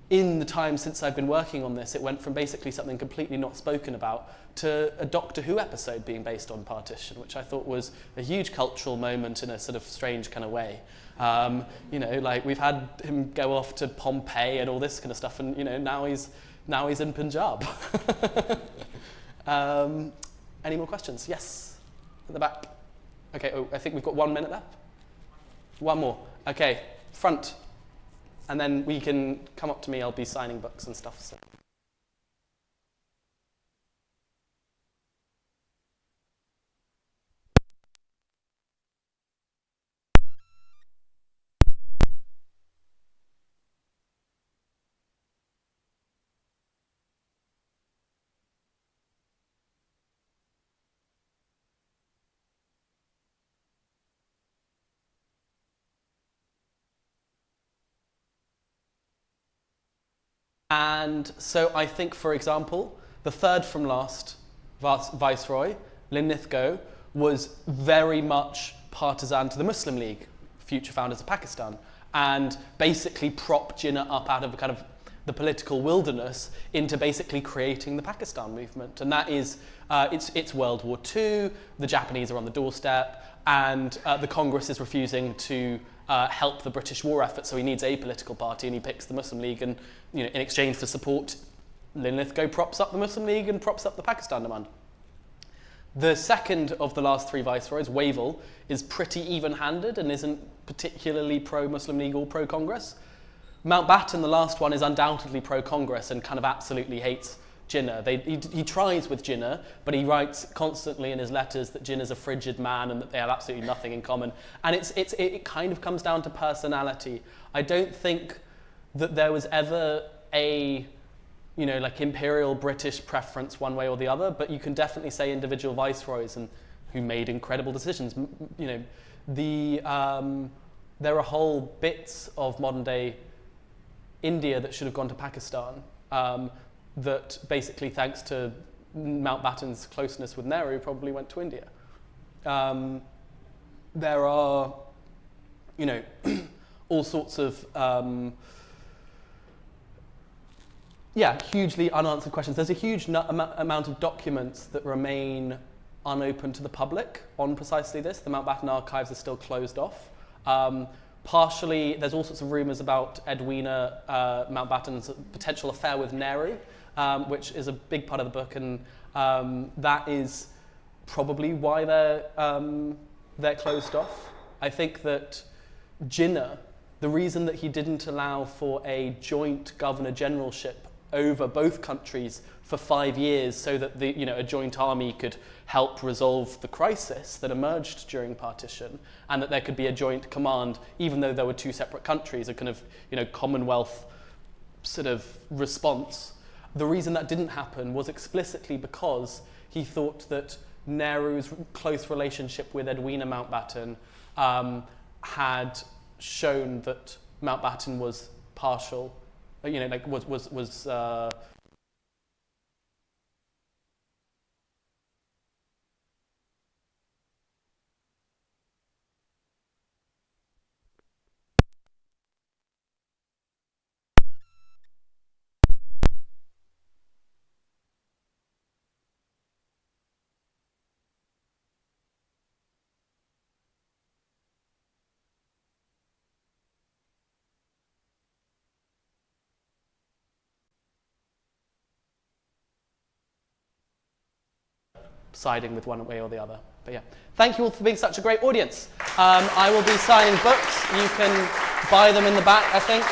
in the time since I've been working on this, it went from basically something completely not spoken about to a Doctor Who episode being based on partition, which I thought was a huge cultural moment in a sort of strange kind of way. Like we've had him go off to Pompeii and all this kind of stuff, and now he's in Punjab. Any more questions? Yes, at the back. Okay. Oh, I think we've got 1 minute left. One more. Okay, front. And then we can come up to me, I'll be signing books and stuff. So. And so I think, for example, the third from last Viceroy, Lithgow, was very much partisan to the Muslim League, future founders of Pakistan, and basically propped Jinnah up out of kind of the political wilderness into basically creating the Pakistan movement. And that is, it's World War II, the Japanese are on the doorstep, and the Congress is refusing to help the British war effort, so he needs a political party, and he picks the Muslim League, and in exchange for support, Lithgow props up the Muslim League and props up the Pakistan demand. The second of the last three viceroys, Wavell, is pretty even-handed and isn't particularly pro-Muslim League or pro-Congress. Mountbatten, the last one, is undoubtedly pro-Congress and kind of absolutely hates Jinnah. He tries with Jinnah, but he writes constantly in his letters that Jinnah's a frigid man and that they have absolutely nothing in common. And it kind of comes down to personality. I don't think that there was ever a, like imperial British preference one way or the other, but you can definitely say individual viceroys and who made incredible decisions. There are whole bits of modern day India that should have gone to Pakistan. That basically, thanks to Mountbatten's closeness with Nehru, probably went to India. There are, all sorts of, hugely unanswered questions. There's a huge amount of documents that remain unopened to the public on precisely this. The Mountbatten archives are still closed off. Partially, there's all sorts of rumours about Edwina Mountbatten's potential affair with Nehru, which is a big part of the book, and that is probably why they're closed off. I think that Jinnah, the reason that he didn't allow for a joint governor-generalship over both countries for 5 years so that a joint army could help resolve the crisis that emerged during partition, and that there could be a joint command, even though there were two separate countries, a kind of Commonwealth sort of response. The reason that didn't happen was explicitly because he thought that Nehru's close relationship with Edwina Mountbatten had shown that Mountbatten was partial, siding with one way or the other. But yeah, thank you all for being such a great audience. I will be signing books. You can buy them in the back, I think.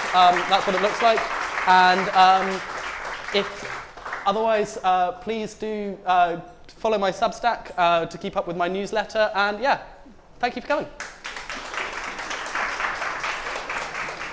That's what it looks like. And otherwise, please do follow my Substack to keep up with my newsletter. And yeah, thank you for coming.